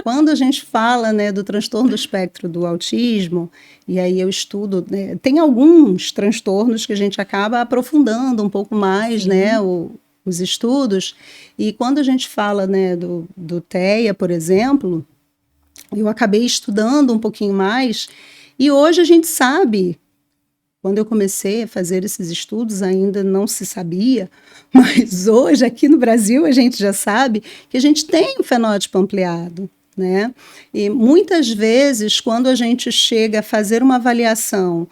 Quando a gente fala, né, do transtorno do espectro do autismo, e aí eu estudo, né, tem alguns transtornos que a gente acaba aprofundando um pouco mais, né, os estudos, e quando a gente fala, né, do TEA, por exemplo, eu acabei estudando um pouquinho mais, e hoje a gente sabe. Quando eu comecei a fazer esses estudos, ainda não se sabia, mas hoje, aqui no Brasil, a gente já sabe que a gente tem um fenótipo ampliado, né? E muitas vezes, quando a gente chega a fazer uma avaliação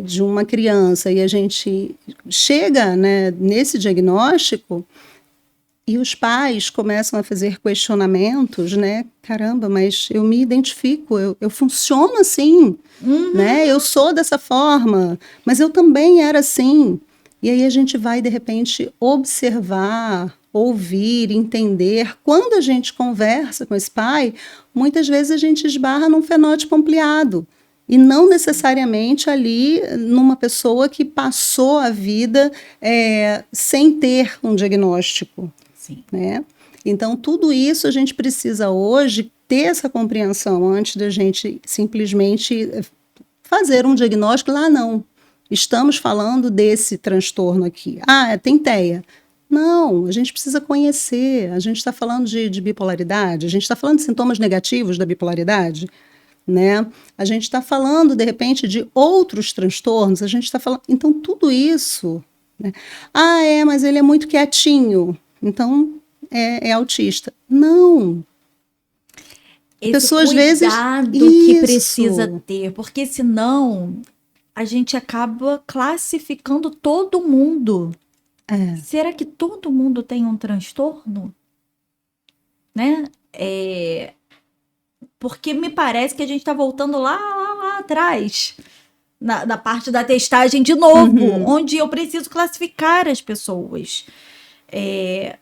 de uma criança e a gente chega, né, nesse diagnóstico, e os pais começam a fazer questionamentos, né? Caramba, mas eu me identifico, eu funciono assim, né? Eu sou dessa forma, mas eu também era assim. E aí a gente vai, de repente, observar, ouvir, entender. Quando a gente conversa com esse pai, muitas vezes a gente esbarra num fenótipo ampliado. E não necessariamente ali numa pessoa que passou a vida sem ter um diagnóstico. Sim. Né? Então, tudo isso a gente precisa hoje ter essa compreensão antes da gente simplesmente fazer um diagnóstico lá, não. Estamos falando desse transtorno aqui. Tem TEA. Não, a gente precisa conhecer. A gente está falando de bipolaridade, a gente está falando de sintomas negativos da bipolaridade, né? A gente está falando, de repente, de outros transtornos, a gente está falando. Então, tudo isso. Né? Mas ele é muito quietinho. Então, é autista. Não. Esse pessoas, cuidado vezes, que isso. precisa ter, porque senão a gente acaba classificando todo mundo. Será que todo mundo tem um transtorno? Né? Porque me parece que a gente está voltando lá atrás. Na parte da testagem de novo, onde eu preciso classificar as pessoas.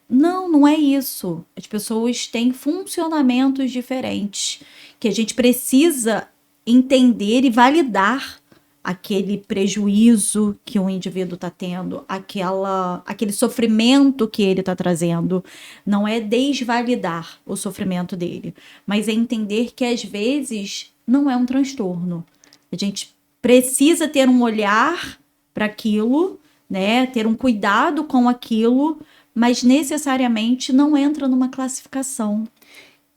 Não é isso. As pessoas têm funcionamentos diferentes que a gente precisa entender e validar aquele prejuízo que o indivíduo está tendo, aquele sofrimento que ele está trazendo. Não é desvalidar o sofrimento dele, mas é entender que às vezes não é um transtorno. A gente precisa ter um olhar para aquilo, né? Ter um cuidado com aquilo, mas necessariamente não entra numa classificação.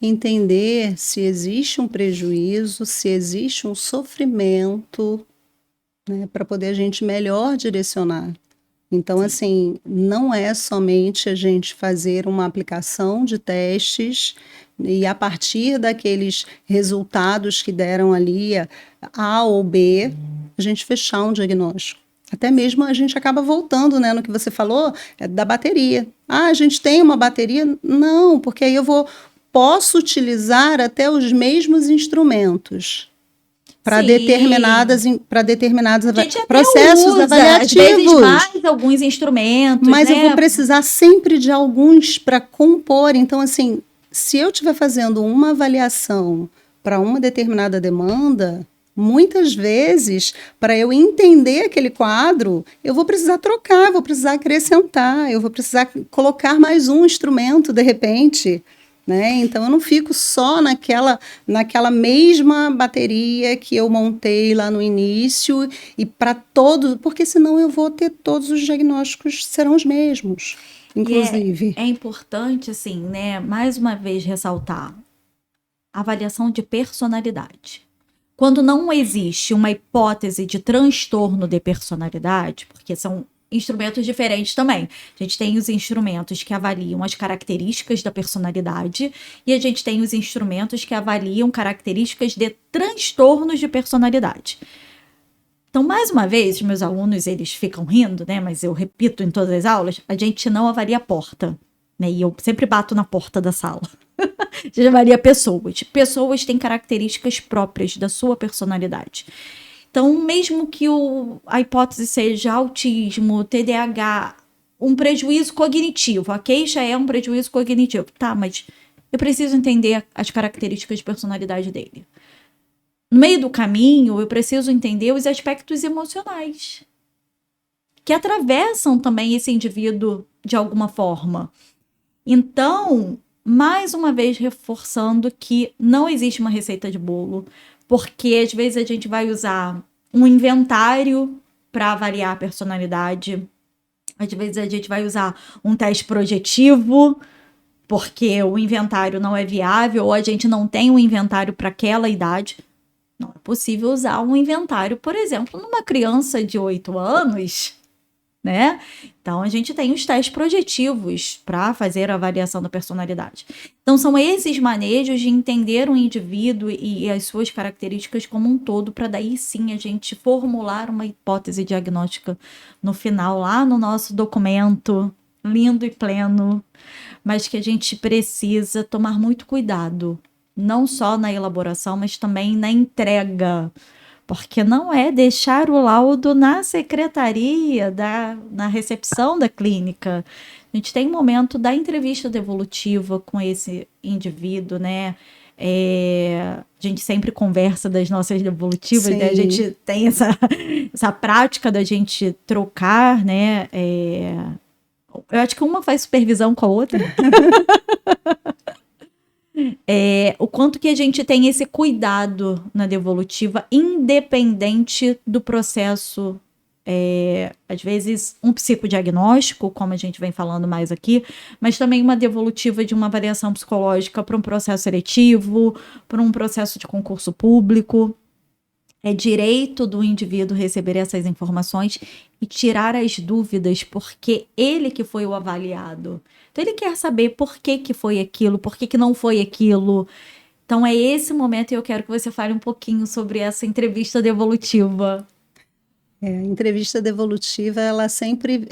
Entender se existe um prejuízo, se existe um sofrimento, né, para poder a gente melhor direcionar. Então, assim, não é somente a gente fazer uma aplicação de testes e a partir daqueles resultados que deram ali, A ou B, a gente fechar um diagnóstico. Até mesmo a gente acaba voltando, né, no que você falou, da bateria. A gente tem uma bateria? Não, porque aí posso utilizar até os mesmos instrumentos para determinados processos avaliativos. Às vezes mais alguns instrumentos, mas né? Eu vou precisar sempre de alguns para compor. Então, assim, se eu estiver fazendo uma avaliação para uma determinada demanda, muitas vezes, para eu entender aquele quadro, eu vou precisar trocar, vou precisar acrescentar, eu vou precisar colocar mais um instrumento, de repente. Né? Então, eu não fico só naquela mesma bateria que eu montei lá no início e para todos, porque senão eu vou ter todos os diagnósticos serão os mesmos, inclusive. É importante, assim, né, mais uma vez ressaltar a avaliação de personalidade. Quando não existe uma hipótese de transtorno de personalidade, porque são instrumentos diferentes também. A gente tem os instrumentos que avaliam as características da personalidade e a gente tem os instrumentos que avaliam características de transtornos de personalidade. Então, mais uma vez, os meus alunos, eles ficam rindo, né? Mas eu repito em todas as aulas, a gente não avalia a porta, né? E eu sempre bato na porta da sala. A gente avalia pessoas. Pessoas têm características próprias da sua personalidade. Então, mesmo que a hipótese seja autismo, TDAH, um prejuízo cognitivo, a queixa é um prejuízo cognitivo. Tá, mas eu preciso entender as características de personalidade dele. No meio do caminho, eu preciso entender os aspectos emocionais que atravessam também esse indivíduo de alguma forma. Então, mais uma vez reforçando que não existe uma receita de bolo, porque às vezes a gente vai usar um inventário para avaliar a personalidade, às vezes a gente vai usar um teste projetivo, porque o inventário não é viável ou a gente não tem um inventário para aquela idade. Não é possível usar um inventário, por exemplo, numa criança de 8 anos, né? Então, a gente tem os testes projetivos para fazer a avaliação da personalidade. Então, são esses manejos de entender o indivíduo e as suas características como um todo, para daí sim a gente formular uma hipótese diagnóstica no final, lá no nosso documento, lindo e pleno, mas que a gente precisa tomar muito cuidado, não só na elaboração, mas também na entrega. Porque não é deixar o laudo na secretaria, na recepção da clínica. A gente tem um momento da entrevista devolutiva com esse indivíduo, né? A gente sempre conversa das nossas devolutivas, né? A gente tem essa prática da gente trocar, né? Eu acho que uma faz supervisão com a outra. O quanto que a gente tem esse cuidado na devolutiva, independente do processo, às vezes um psicodiagnóstico, como a gente vem falando mais aqui, mas também uma devolutiva de uma avaliação psicológica para um processo seletivo, para um processo de concurso público. É direito do indivíduo receber essas informações e tirar as dúvidas, porque ele que foi o avaliado. Então, ele quer saber por que que foi aquilo, por que que não foi aquilo. Então, é esse momento e eu quero que você fale um pouquinho sobre essa entrevista devolutiva. A entrevista devolutiva, ela sempre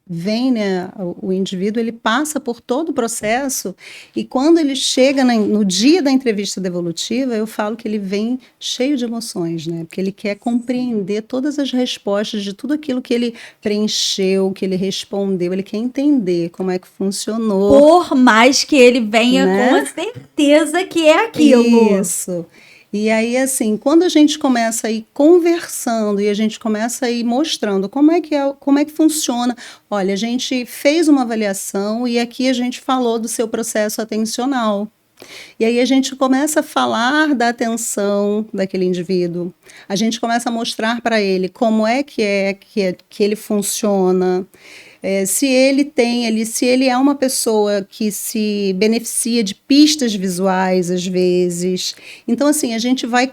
vem, né, o indivíduo, ele passa por todo o processo e quando ele chega no dia da entrevista devolutiva, eu falo que ele vem cheio de emoções, né, porque ele quer compreender todas as respostas de tudo aquilo que ele preencheu, que ele respondeu, ele quer entender como é que funcionou. Por mais que ele venha, né, com a certeza que é aquilo. Isso. E aí, assim, quando a gente começa a ir conversando e a gente começa a ir mostrando como é que funciona, olha, a gente fez uma avaliação e aqui a gente falou do seu processo atencional. E aí a gente começa a falar da atenção daquele indivíduo, a gente começa a mostrar para ele como que ele funciona. Se ele é uma pessoa que se beneficia de pistas visuais, às vezes. Então, assim, a gente vai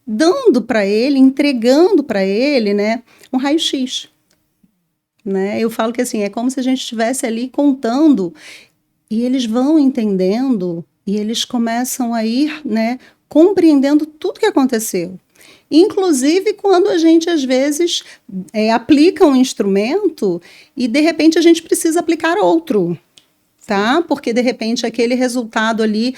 dando para ele, entregando para ele, né, um raio-x. Né? Eu falo que assim, é como se a gente estivesse ali contando e eles vão entendendo e eles começam a ir, né, compreendendo tudo que aconteceu. Inclusive quando a gente, às vezes, aplica um instrumento e, de repente, a gente precisa aplicar outro, tá? Porque, de repente, aquele resultado ali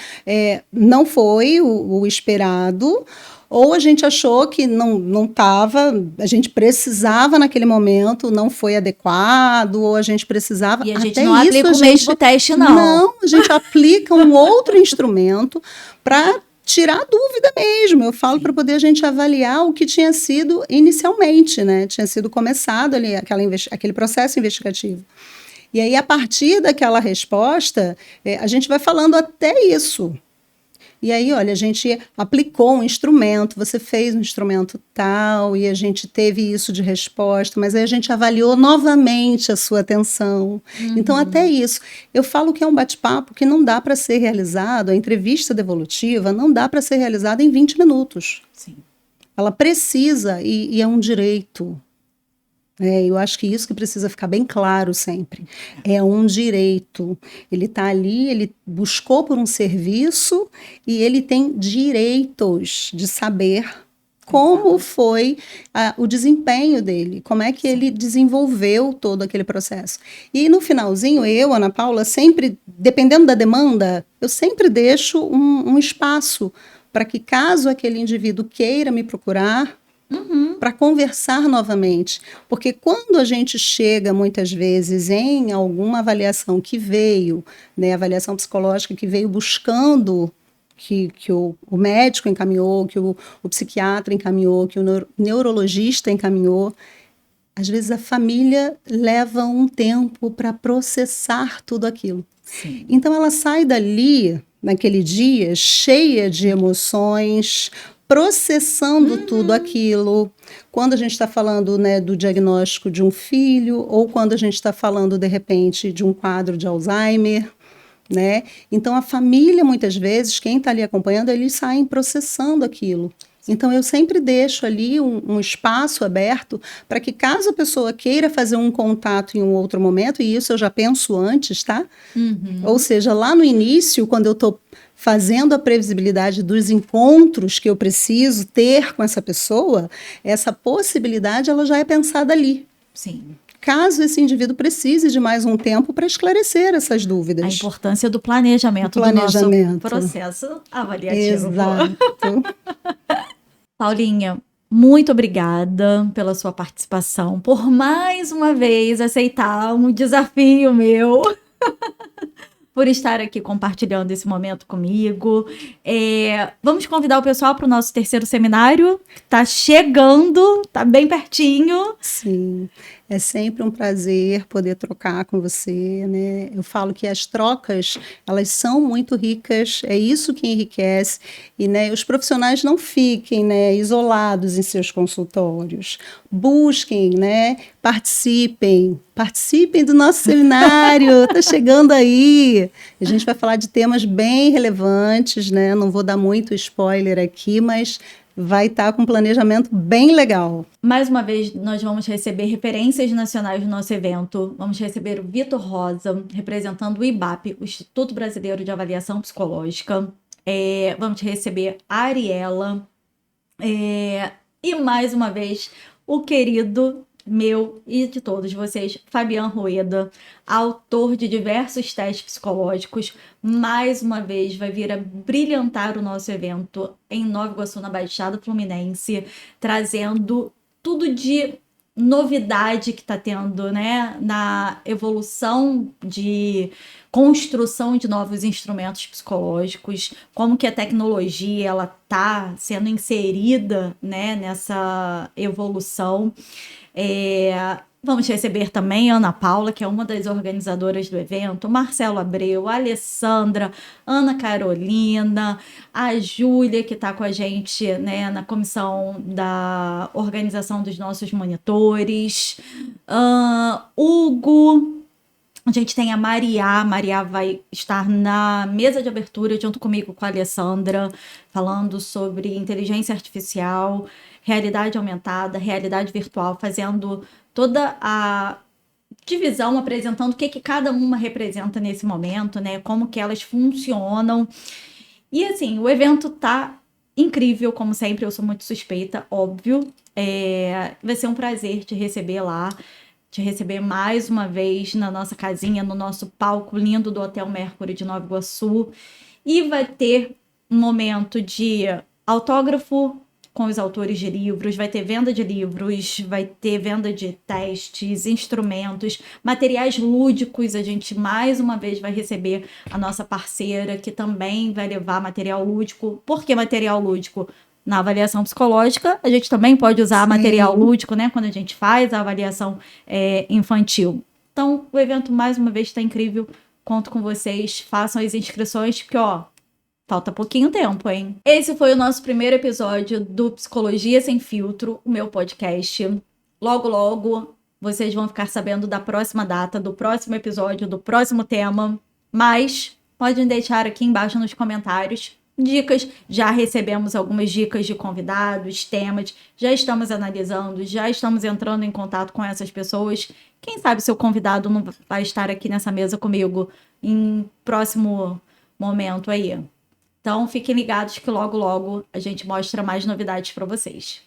não foi o esperado, ou a gente achou que não estava, a gente precisava naquele momento, não foi adequado, ou a gente precisava... E a gente não aplica o mesmo teste, não. Não, a gente aplica um outro instrumento para tirar a dúvida mesmo. Eu falo para poder a gente avaliar o que tinha sido inicialmente, né? Tinha sido começado ali aquele processo investigativo. E aí, a partir daquela resposta, a gente vai falando até isso. E aí, olha, a gente aplicou um instrumento, você fez um instrumento tal, e a gente teve isso de resposta, mas aí a gente avaliou novamente a sua atenção. Uhum. Então, até isso. Eu falo que é um bate-papo que não dá para ser realizado, a entrevista devolutiva não dá para ser realizada em 20 minutos. Sim. Ela precisa, e é um direito. Eu acho que isso que precisa ficar bem claro sempre. É um direito. Ele está ali, ele buscou por um serviço e ele tem direitos de saber como foi o desempenho dele, como é que ele desenvolveu todo aquele processo. E no finalzinho, eu, Ana Paula, sempre, dependendo da demanda, eu sempre deixo um espaço para que, caso aquele indivíduo queira me procurar, para conversar novamente, porque quando a gente chega muitas vezes em alguma avaliação que veio, né, avaliação psicológica que veio buscando que o médico encaminhou, que o psiquiatra encaminhou, que o neurologista encaminhou, às vezes a família leva um tempo para processar tudo aquilo. Sim. Então, ela sai dali, naquele dia, cheia de emoções, processando tudo aquilo. Quando a gente está falando, né, do diagnóstico de um filho, ou quando a gente está falando, de repente, de um quadro de Alzheimer, né? Então, a família, muitas vezes, quem está ali acompanhando, eles saem processando aquilo. Então, eu sempre deixo ali um espaço aberto para que, caso a pessoa queira fazer um contato em um outro momento, e isso eu já penso antes, tá? Ou seja, lá no início, quando eu estou fazendo a previsibilidade dos encontros que eu preciso ter com essa pessoa, essa possibilidade ela já é pensada ali. Sim. Caso esse indivíduo precise de mais um tempo para esclarecer essas dúvidas. A importância do planejamento, do nosso processo avaliativo. Exato. Paulinha, muito obrigada pela sua participação, por mais uma vez aceitar um desafio meu, por estar aqui compartilhando esse momento comigo. Vamos convidar o pessoal para o nosso terceiro seminário, que está chegando, está bem pertinho. Sim, é sempre um prazer poder trocar com você, né? Eu falo que as trocas, elas são muito ricas, é isso que enriquece, e, né, os profissionais não fiquem, né, isolados em seus consultórios, busquem, né, participem do nosso seminário, tá chegando aí, a gente vai falar de temas bem relevantes, né, não vou dar muito spoiler aqui, mas vai estar com um planejamento bem legal. Mais uma vez, nós vamos receber referências nacionais no nosso evento. Vamos receber o Vitor Rosa, representando o IBAP, o Instituto Brasileiro de Avaliação Psicológica. Vamos receber a Ariela. E mais uma vez, o querido meu e de todos vocês, Fabian Rueda, autor de diversos testes psicológicos, mais uma vez vai vir a brilhantar o nosso evento em Nova Iguaçu, na Baixada Fluminense, trazendo tudo de novidade que está tendo, né, na evolução de construção de novos instrumentos psicológicos, como que a tecnologia ela está sendo inserida, né, nessa evolução. Vamos receber também a Ana Paula, que é uma das organizadoras do evento, Marcelo Abreu, a Alessandra, Ana Carolina, a Júlia, que está com a gente, né, na comissão da organização dos nossos monitores, Hugo. A gente tem a Maria vai estar na mesa de abertura junto comigo com a Alessandra, falando sobre inteligência artificial, realidade aumentada, realidade virtual, fazendo toda a divisão, apresentando o que cada uma representa nesse momento, né? Como que elas funcionam. E assim, o evento tá incrível, como sempre, eu sou muito suspeita, óbvio. Vai ser um prazer te receber lá, te receber mais uma vez na nossa casinha, no nosso palco lindo do Hotel Mercury de Nova Iguaçu. E vai ter um momento de autógrafo com os autores de livros, vai ter venda de livros, vai ter venda de testes, instrumentos, materiais lúdicos. A gente mais uma vez vai receber a nossa parceira, que também vai levar material lúdico. Por que material lúdico? Na avaliação psicológica, a gente também pode usar material lúdico, né? Quando a gente faz a avaliação infantil. Então, o evento, mais uma vez, está incrível. Conto com vocês. Façam as inscrições, porque, falta pouquinho tempo, hein? Esse foi o nosso primeiro episódio do Psicologia Sem Filtro, o meu podcast. Logo, logo, vocês vão ficar sabendo da próxima data, do próximo episódio, do próximo tema. Mas podem deixar aqui embaixo nos comentários dicas. Já recebemos algumas dicas de convidados, temas. Já estamos analisando, já estamos entrando em contato com essas pessoas. Quem sabe seu convidado não vai estar aqui nessa mesa comigo em próximo momento aí. Então, fiquem ligados que logo, logo a gente mostra mais novidades para vocês.